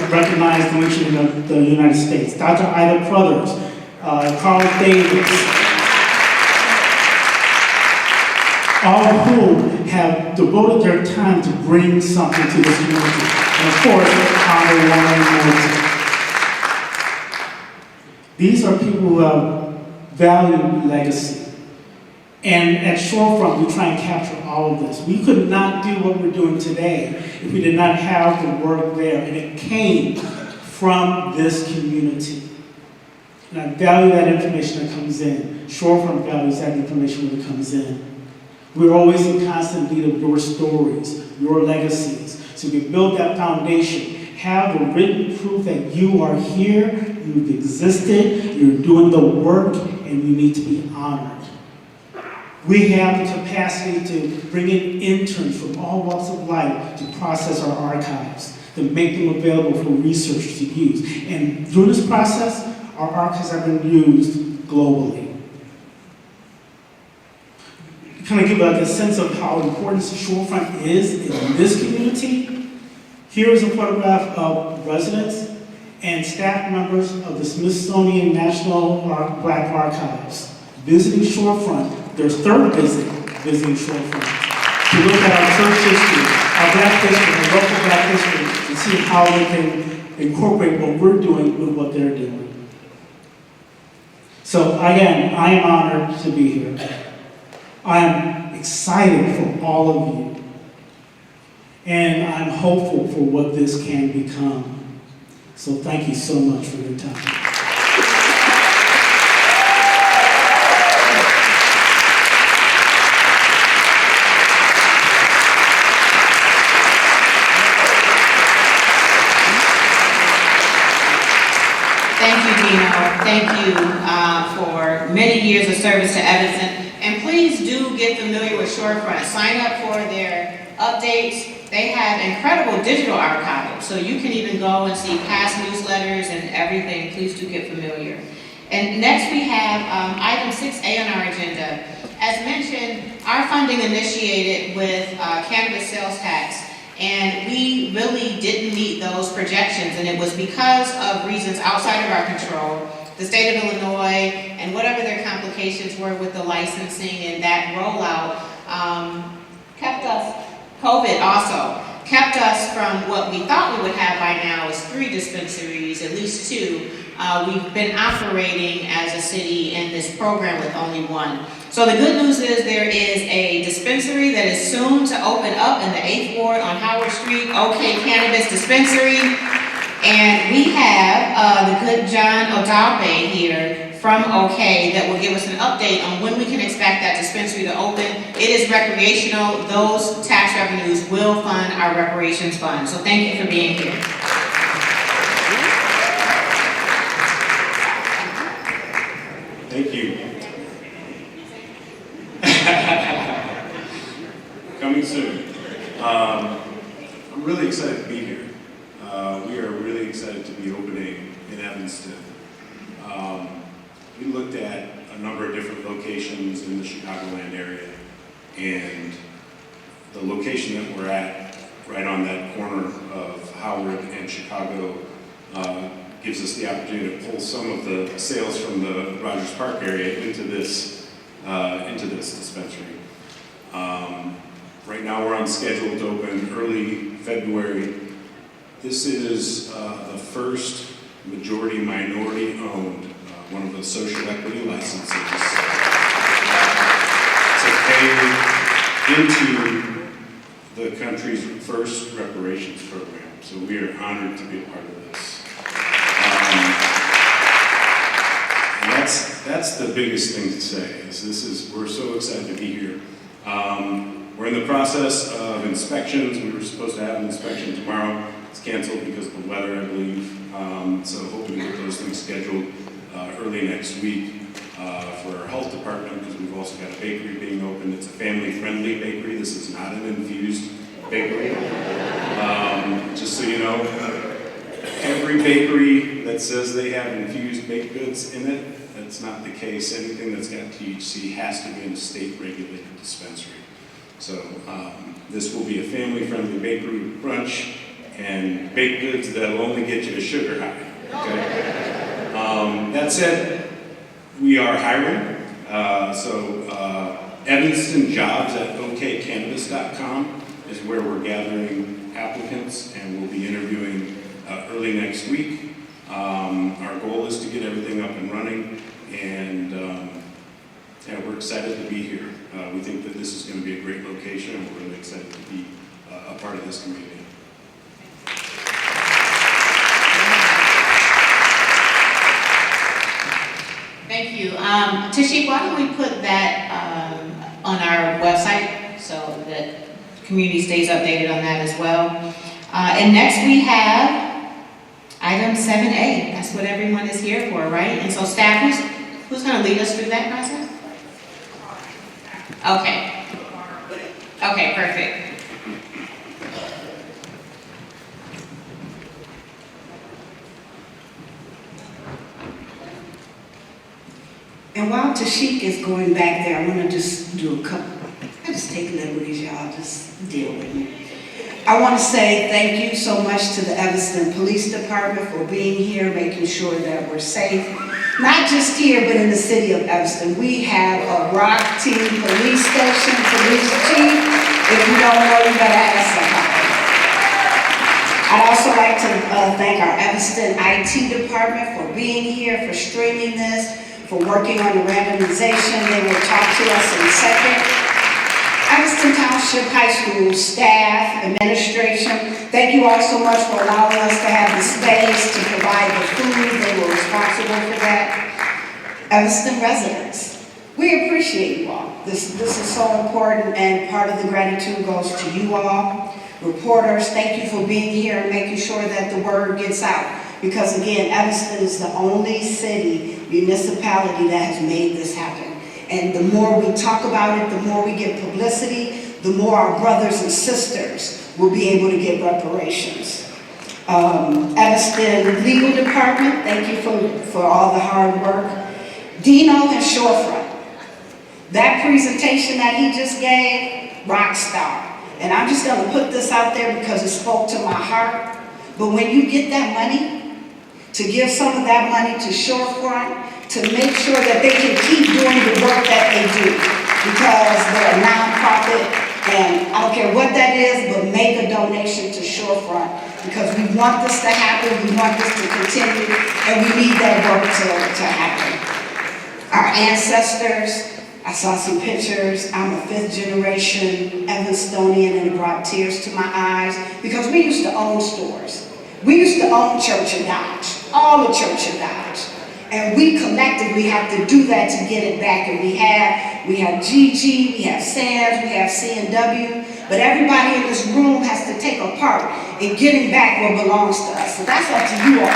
recognize the nation of the United States. Dr. Ida Crothers, Carl Davis, all of whom have devoted their time to bring something to this community. And of course, honor Warren. These are people who have valued legacy. And at Shorefront, we try and capture all of this. We could not do what we're doing today if we did not have the work there. And it came from this community. And I value that information that comes in. Shorefront values that information when it comes in. We're always in constant need of your stories, your legacies. So we build that foundation, have the written proof that you are here, you've existed, you're doing the work, and you need to be honored. We have the capacity to bring in interns from all walks of life to process our archives, to make them available for researchers to use. And through this process, our archives have been used globally. Kind of give a sense of how important Shorefront is in this community. Here is a photograph of residents and staff members of the Smithsonian National Black Archives visiting Shorefront, their third visit visiting Shorefront, to look at our church history, our black history, our local black history, and see how we can incorporate what we're doing with what they're doing. So again, I am honored to be here. I am excited for all of you. And I'm hopeful for what this can become. So thank you so much for your time. thank you for many years of service to Evanston. And please do get familiar with Shorefront. Sign up for their updates. They have incredible digital archives, so you can even go and see past newsletters and everything. Please do get familiar. And next we have item 6A on our agenda. As mentioned, our funding initiated with cannabis sales tax, and we really didn't meet those projections, and it was because of reasons outside of our control. The state of Illinois and whatever their complications were with the licensing and that rollout kept us, COVID also, kept us from what we thought we would have by now is 3 dispensaries, at least 2. We've been operating as a city in this program with only 1. So the good news is there is a dispensary that is soon to open up in the 8th Ward on Howard Street, OK Cannabis Dispensary. And we have the good John Odape here from OK that will give us an update on when we can expect that dispensary to open. It is recreational. Those tax revenues will fund our reparations fund. So thank you for being here. Thank you. Coming soon. I'm really excited to be here. We are really excited to be opening in Evanston. We looked at a number of different locations in the Chicagoland area, and the location that we're at, right on that corner of Howard and Chicago, gives us the opportunity to pull some of the sales from the Rogers Park area into this dispensary. Right now we're on schedule to open early February. This is the first majority minority owned, one of the social equity licenses to pay into the country's first reparations program. So we are honored to be a part of this. And that's the biggest thing to say, is we're so excited to be here. We're in the process of inspections. We were supposed to have an inspection tomorrow. It's canceled because of the weather, I believe. So hoping to get those things scheduled early next week for our health department, because we've also got a bakery being opened. It's a family-friendly bakery. This is not an infused bakery. Just so you know, every bakery that says they have infused baked goods in it, that's not the case. Anything that's got THC has to be in a state-regulated dispensary. So this will be a family-friendly bakery with brunch and baked goods that'll only get you to sugar high. Okay? That said, we are hiring. Evanston Jobs at okcannabis.com is where we're gathering applicants, and we'll be interviewing early next week. Our goal is to get everything up and running, and we're excited to be here. We think that this is going to be a great location, and we're really excited to be a part of this community. Thank you. Tashik, why don't we put that on our website so that the community stays updated on that as well. And next we have item 7A. That's what everyone is here for, right? And so staff, who's going to lead us through that process? Okay. Okay, perfect. And while Tashik is going back there, I want to just do a couple, I just take liberties, y'all, just deal with me. I want to say thank you so much to the Evanston Police Department for being here, making sure that we're safe. Not just here, but in the city of Evanston. We have a rock team police station, police chief. If you don't know, you better ask somebody. I'd also like to thank our Evanston IT department for being here, for streaming this, for working on the randomization. They will talk to us in a second. Evanston Township High School staff, administration, thank you all so much for allowing us to have the space to provide the food. They were responsible for that. Evanston residents, we appreciate you all. This is so important, and part of the gratitude goes to you all. Reporters, thank you for being here and making sure that the word gets out. because again, Evanston is the only city, municipality that has made this happen. And the more we talk about it, the more we get publicity, the more our brothers and sisters will be able to get reparations. Evanston Legal Department, thank you for all the hard work. Dino and Shorefront. That presentation that he just gave, rock star. And I'm just gonna put this out there because it spoke to my heart. But when you get that money, to give some of that money to Shorefront, to make sure that they can keep doing the work that they do. Because they're a nonprofit, and I don't care what that is, but make a donation to Shorefront. Because we want this to happen, we want this to continue, and we need that work to happen. Our ancestors, I saw some pictures. I'm a 5th generation Evanstonian, and it brought tears to my eyes because we used to own stores. We used to own Church of Dodge, all the Church of Dodge. And we collectively have to do that to get it back. And we have GG, we have Sam's, we have C&W, but everybody in this room has to take a part in getting back what belongs to us. So that's up to you all.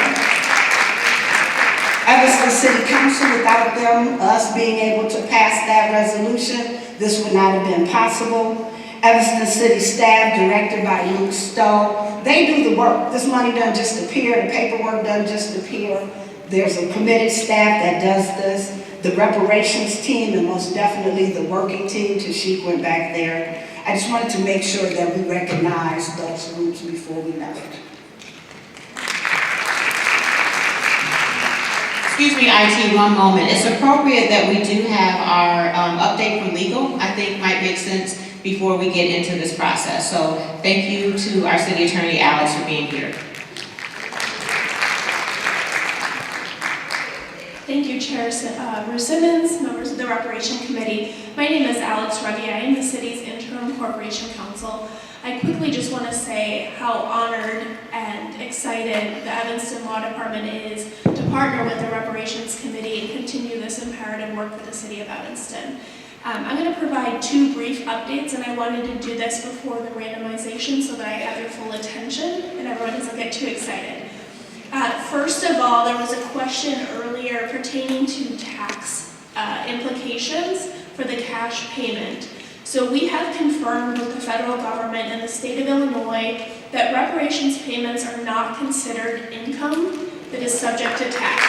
Evanston City Council, without them, us being able to pass that resolution, this would not have been possible. Evanston City staff, directed by Luke Stowe, they do the work. This money doesn't just appear, the paperwork doesn't just appear. There's a committed staff that does this. The reparations team, and most definitely the working team, Tashik went back there. I just wanted to make sure that we recognize those groups before we left. Excuse me, IT, one moment. It's appropriate that we do have our update from legal, I think might make sense before we get into this process. So thank you to our city attorney, Alex, for being here. Thank you, Chair Bruce Simmons, members of the Reparation Committee. My name is Alex Ruggie. I am the city's interim corporation counsel. I quickly just want to say how honored and excited the Evanston Law Department is to partner with the Reparations Committee and continue this imperative work for the city of Evanston. I'm going to provide 2 brief updates, and I wanted to do this before the randomization so that I have your full attention and everyone doesn't get too excited. First of all, there was a question earlier pertaining to tax implications for the cash payment. So we have confirmed with the federal government and the state of Illinois that reparations payments are not considered income that is subject to tax.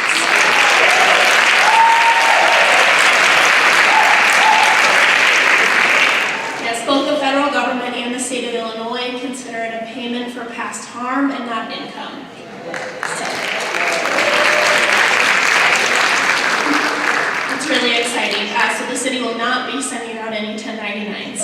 Yes, both the federal government and the state of Illinois consider it a payment for past harm and not income. It's really exciting. So the city will not be sending out any 1099s.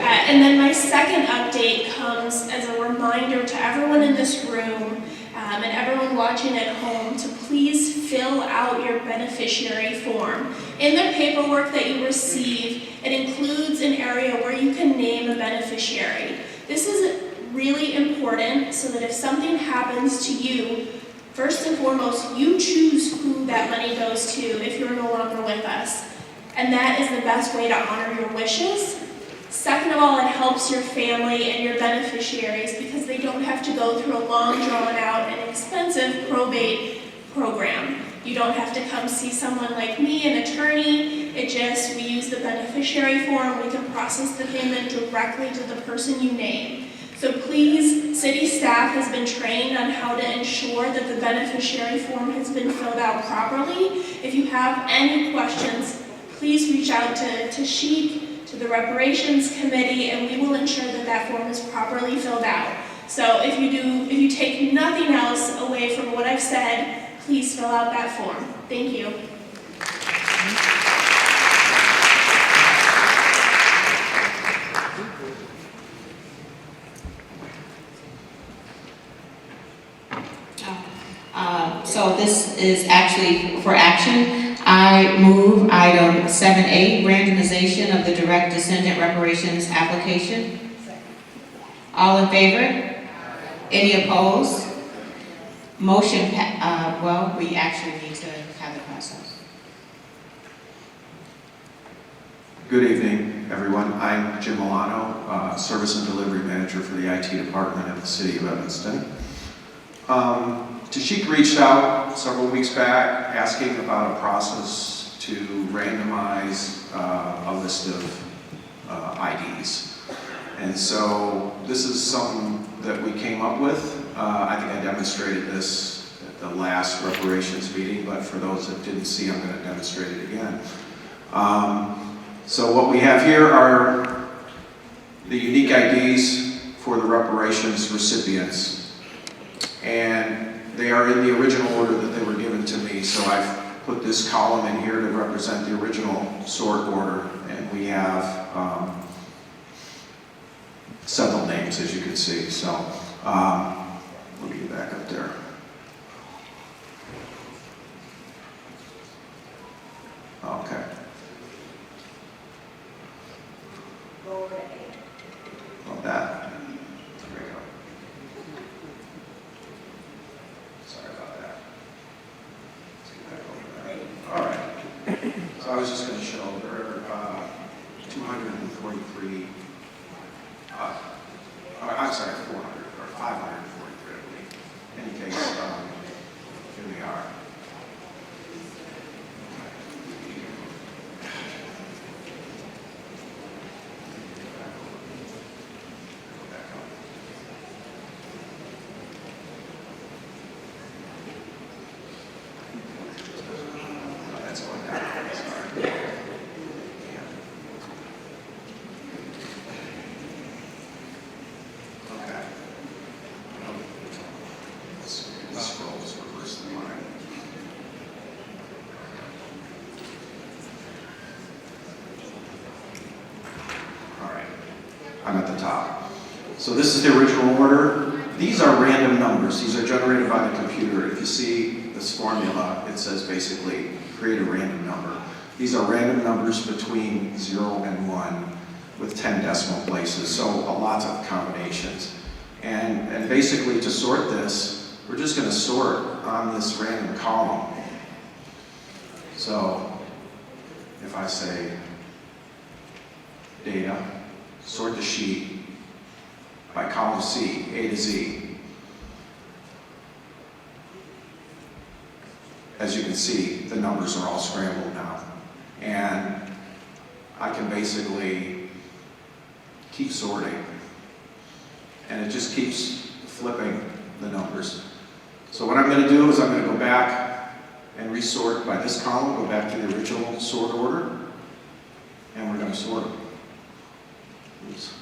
And then my second update comes as a reminder to everyone in this room and everyone watching at home to please fill out your beneficiary form. In the paperwork that you receive, it includes an area where you can name a beneficiary. This is really important so that if something happens to you, first and foremost, you choose who that money goes to if you're no longer with us. And that is the best way to honor your wishes. Second of all, it helps your family and your beneficiaries because they don't have to go through a long, drawn-out, and expensive probate program. You don't have to come see someone like me, an attorney. We use the beneficiary form. We can process the payment directly to the person you name. So please, city staff has been trained on how to ensure that the beneficiary form has been filled out properly. If you have any questions, please reach out to Sheik, to the Reparations Committee, and we will ensure that that form is properly filled out. So if you take nothing else away from what I've said, please fill out that form. Thank you. So this is actually for action. I move item 7A, randomization of the direct descendant reparations application. All in favor? Any opposed? Motion, well, we actually need to have the process. Good evening, everyone. I'm Jim Milano, Service and Delivery Manager for the IT Department at the City of Evanston. Tashik reached out several weeks back asking about a process to randomize a list of IDs. And so this is something that we came up with. I think I demonstrated this at the last reparations meeting, but for those that didn't see, I'm going to demonstrate it again. So what we have here are the unique IDs for the reparations recipients. And they are in the original order that they were given to me, so I've put this column in here to represent the original sort order, and we have several names, as you can see. So let me get back up there. Okay. About that. There we go. Sorry about that. Let's get back over there. All right. So I was just going to show there are 243. I'm sorry, 400 or 543, I believe. In any case, here we are. I'm at the top. So this is the original order. These are random numbers. These are generated by the computer. If you see this formula, it says basically create a random number. These are random numbers between 0 and 1 with 10 decimal places, so a lot of combinations. And basically to sort this, we're just going to sort on this random column. So if I say data, sort the sheet by column C, A to Z. As you can see, the numbers are all scrambled now. And I can basically keep sorting. And it just keeps flipping the numbers. So what I'm going to do is I'm going to go back and resort by this column, go back to the original sort order, and we're going to sort them. Oops.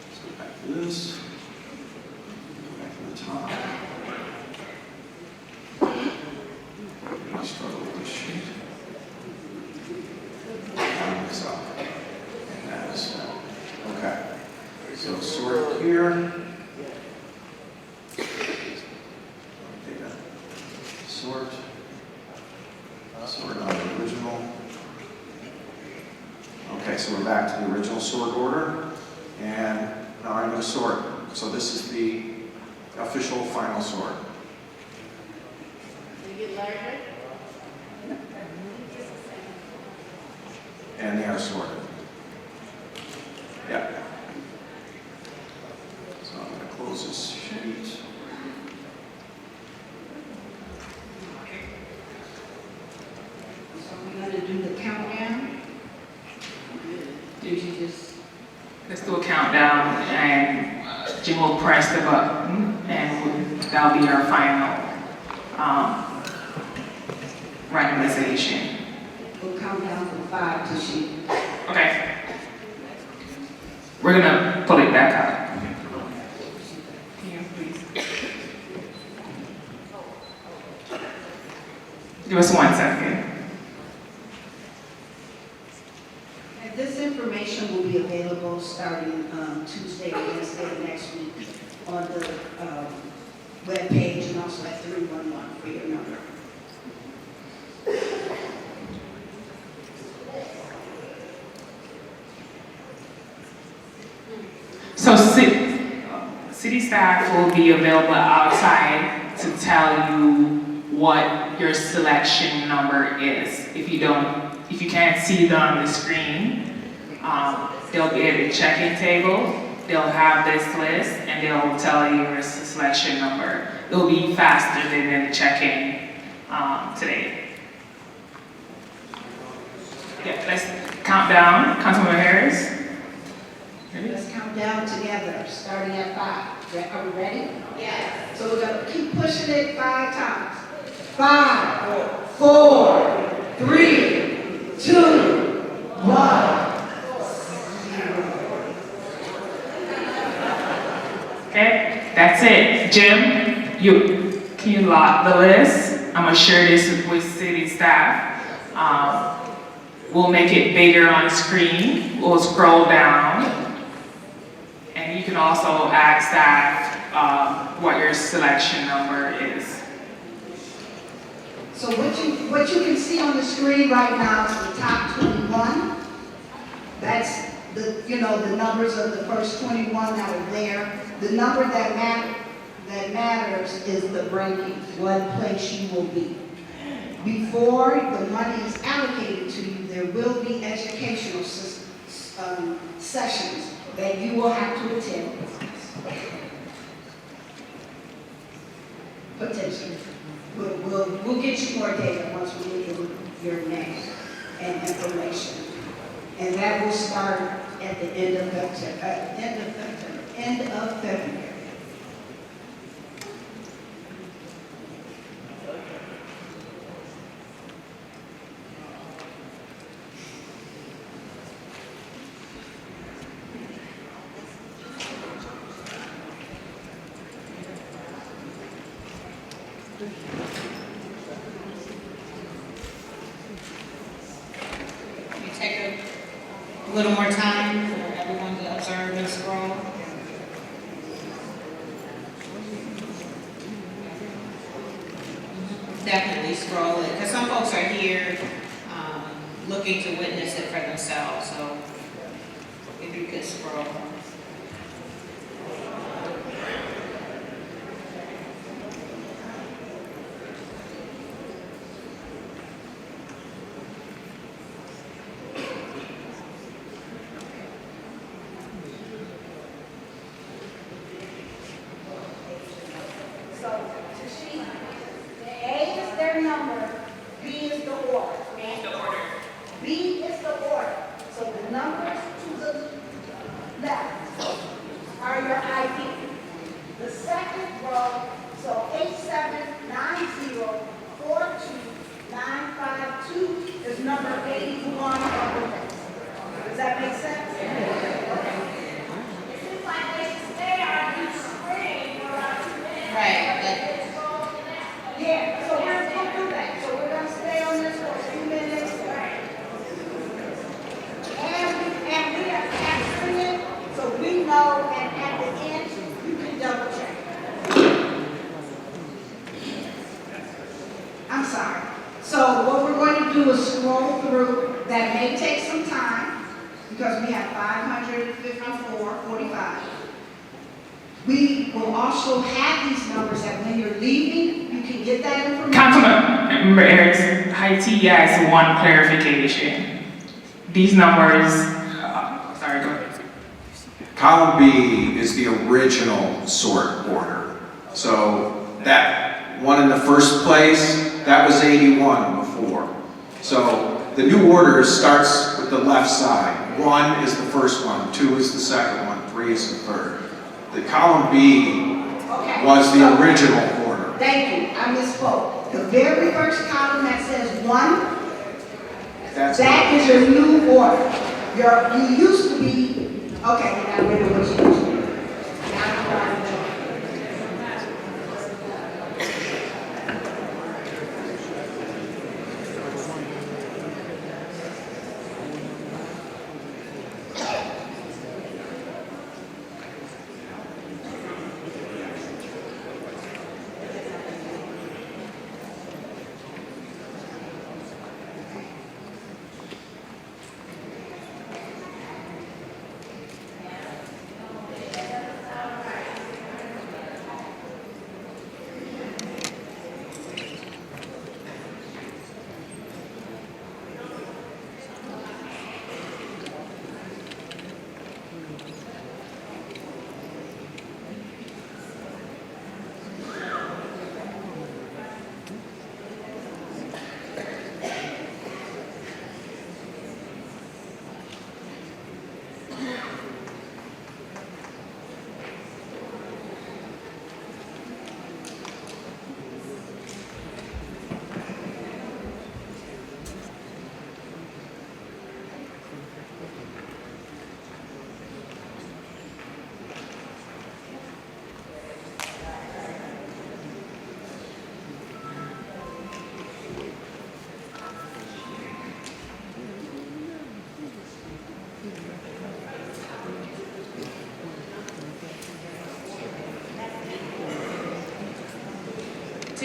Let's go back to this. Go back to the top. Really struggle with this sheet. Down this up. And that is okay. So sort here. Data. Sort. Sort on the original. Okay, so we're back to the original sort order, and now I'm going to sort. So this is the official final sort. And they are sorted. Yeah. So I'm going to close this sheet. So we're going to do the countdown. Did you just? Let's do a countdown, and Jim will press the button, and that'll be our final randomization. We'll count down from 5 to sheet. Okay. We're gonna pull it back up. Here, please. Give us 1 second. And this information will be available starting Tuesday or Wednesday of next week on the webpage and also at 311 for your number. So city staff will be available outside to tell you what your selection number is. If you can't see it on the screen, there'll be a check-in table they'll have this list and they'll tell you your selection number. It'll be faster than the check-in today. Yeah, let's count down. Councilmember Harris. Let's count down together, starting at 5. Are we ready? Yes. So we're gonna keep pushing it 5 times. 5, 4, 3, 2, 1. Okay, that's it. Jim, can you lock the list? I'm gonna share this with city staff. We'll make it bigger on screen. We'll scroll down. And you can also ask staff what your selection number is. So what you can see on the screen right now is the top 21. That's the numbers of the first 21 that are there. The number that matters is the ranking, what place you will be. Before the money is allocated to you, there will be educational sessions that you will have to attend. Potentially. We'll get you more data once we get your name and information. And that will start at the end of February. You take a little more time for everyone to observe and scroll. Definitely scroll it, because some folks are here looking to witness it for themselves, so if you could scroll. A is their number, B is the order. B is the order. So the numbers to the left are your ID. The second row, so 879042952 is number 81 of the list. Does that make sense? It's like they stay on the screen for about 2 minutes. Right. Yeah, so we're going to do that. So we're going to stay on this for a few minutes. And we are capturing it, so we know, and at the end, you can double check. I'm sorry. So what we're going to do is scroll through. That may take some time, because we have 554.45. We will also have these numbers that when you're leaving, you can get that information. Councilmember Harris, High T has one clarification. These numbers, sorry, go ahead. Column B is the original sort order. So that one in the first place, that was 81 before. So the new order starts with the left side. 1 is the first one, 2 is the second one, 3 is the third. The column B was the original order. Thank you, I misspoke. The very first column that says 1, that is your new order. You used to be, okay, now we know what you used to be.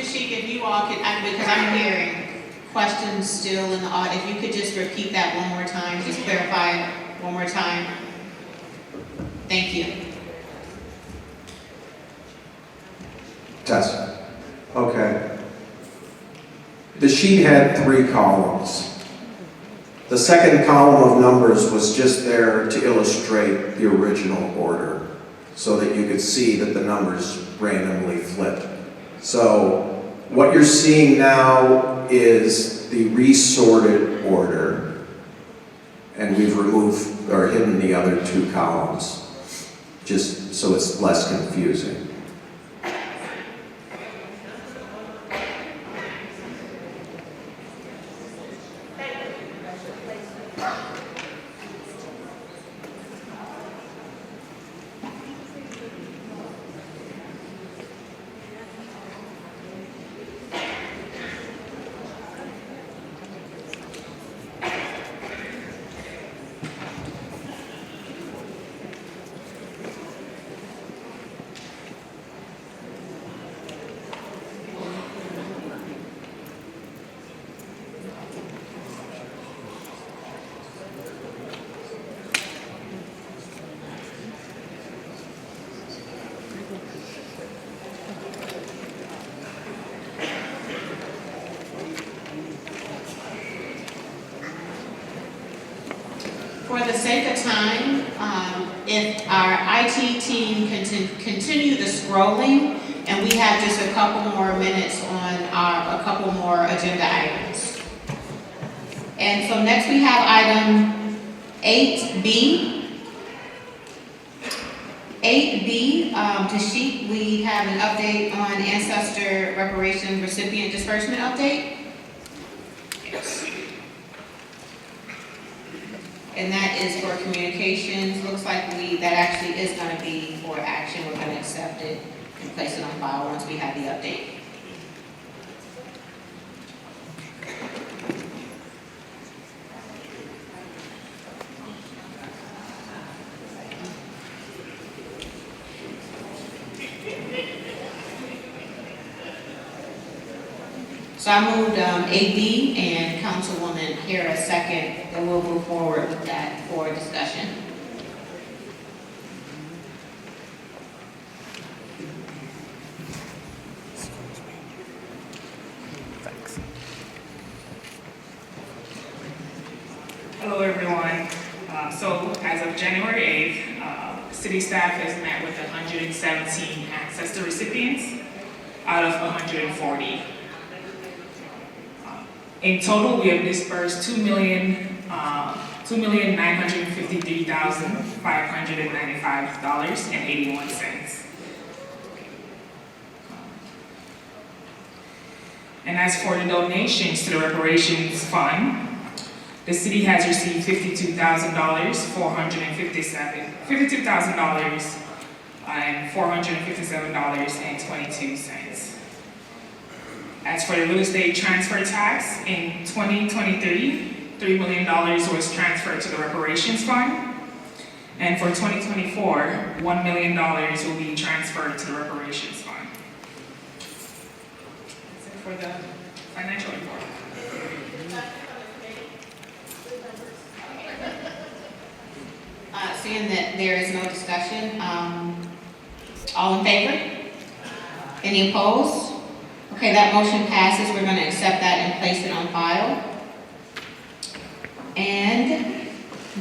Tashika, if you all could, because I'm hearing questions still in the audience, if you could just repeat that one more time, just clarify it one more time. Thank you. Test. Okay. The sheet had 3 columns. The second column of numbers was just there to illustrate the original order so that you could see that the numbers randomly flipped. So what you're seeing now is the resorted order, and we've removed or hidden the other 2 columns just so it's less confusing. For the sake of time, if our IT team can continue the scrolling, and we have just a couple more minutes on a couple more agenda items. And so next we have item 8B. 8B, Tashik, we have an update on ancestor reparation recipient disbursement update. And that is for communications. Looks like that actually is going to be for action. We're going to accept it and place it on file once we have the update. So I moved 8B, and Councilwoman Harris second, and we'll move forward with that for discussion. Hello, everyone. So as of January 8th, city staff has met with 117 ancestor recipients out of 140. In total, we have dispersed $2,953,595.81. And as for the donations to the Reparations Fund, the city has received $52,457.22. As for the real estate transfer tax, in 2023, $3 million was transferred to the Reparations Fund. And for 2024, $1 million will be transferred to the Reparations Fund. That's it for the financial report. Seeing that there is no discussion, all in favor? Any opposed? Okay, that motion passes. We're going to accept that and place it on file. And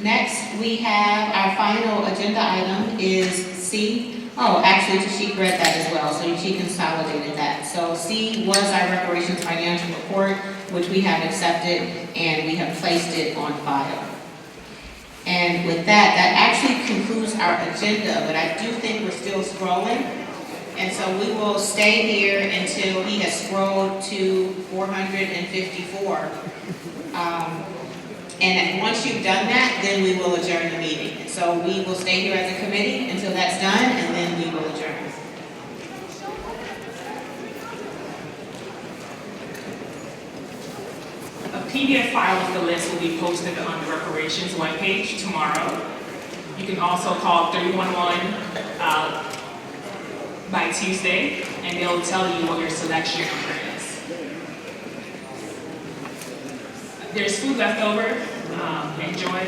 next, we have our final agenda item is C. Oh, actually, she read that as well, so she consolidated that. So C was our reparations financial report, which we have accepted, and we have placed it on file. And with that, that actually concludes our agenda, but I do think we're still scrolling. And so we will stay here until he has scrolled to 454. And once you've done that, then we will adjourn the meeting. And so we will stay here as a committee until that's done, and then we will adjourn. A PDF file of the list will be posted on the reparations webpage tomorrow. You can also call 311 by Tuesday, and they'll tell you what your selection number is. There's food left over. Enjoy.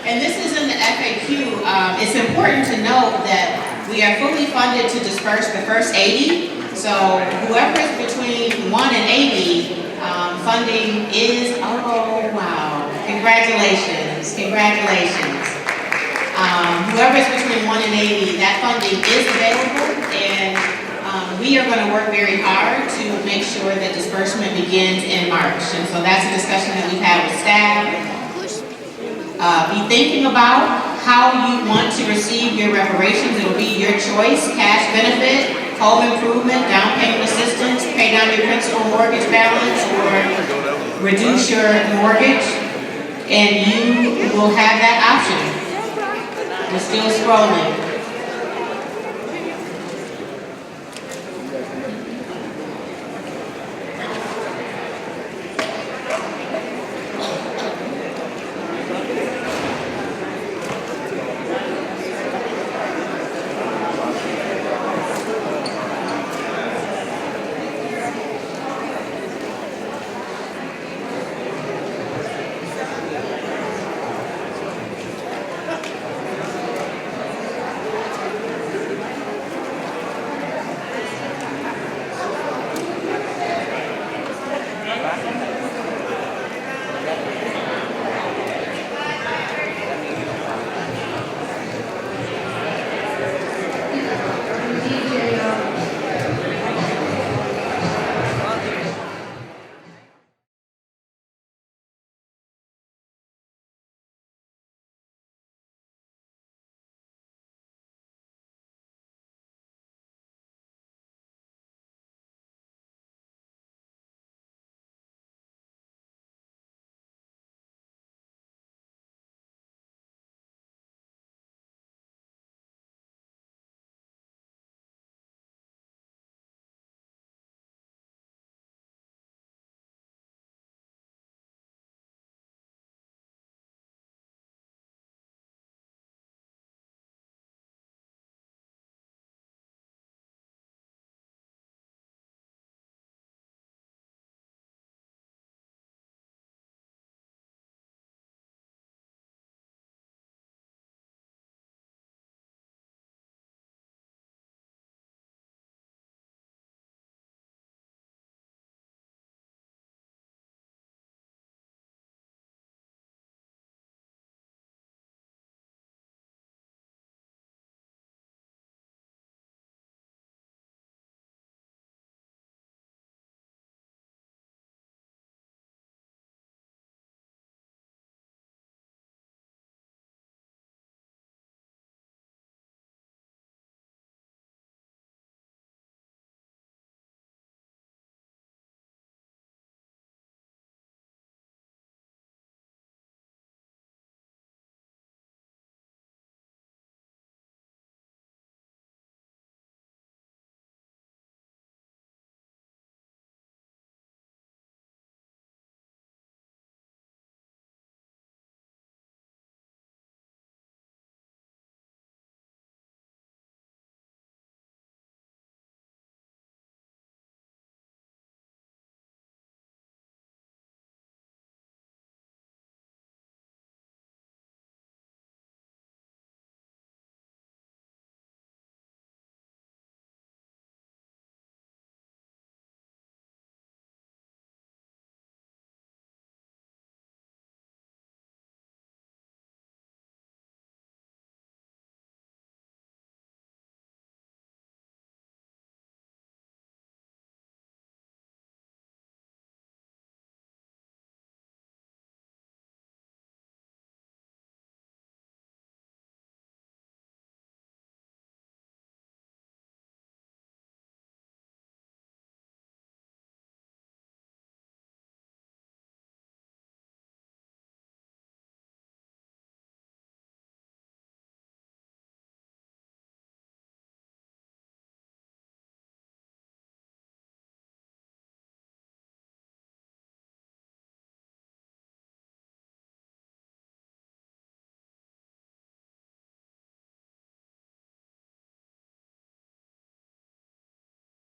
And this is in the FAQ. It's important to note that we are fully funded to disperse the first 80. So whoever is between 1 and 80, funding is, oh wow, congratulations, congratulations. Whoever is between 1 and 80, that funding is available, and we are going to work very hard to make sure that disbursement begins in March. And so that's a discussion that we've had with staff. Be thinking about how you want to receive your reparations. It will be your choice: cash benefit, home improvement, down payment assistance, pay down your principal mortgage balance, or reduce your mortgage, and you will have that option. We're still scrolling.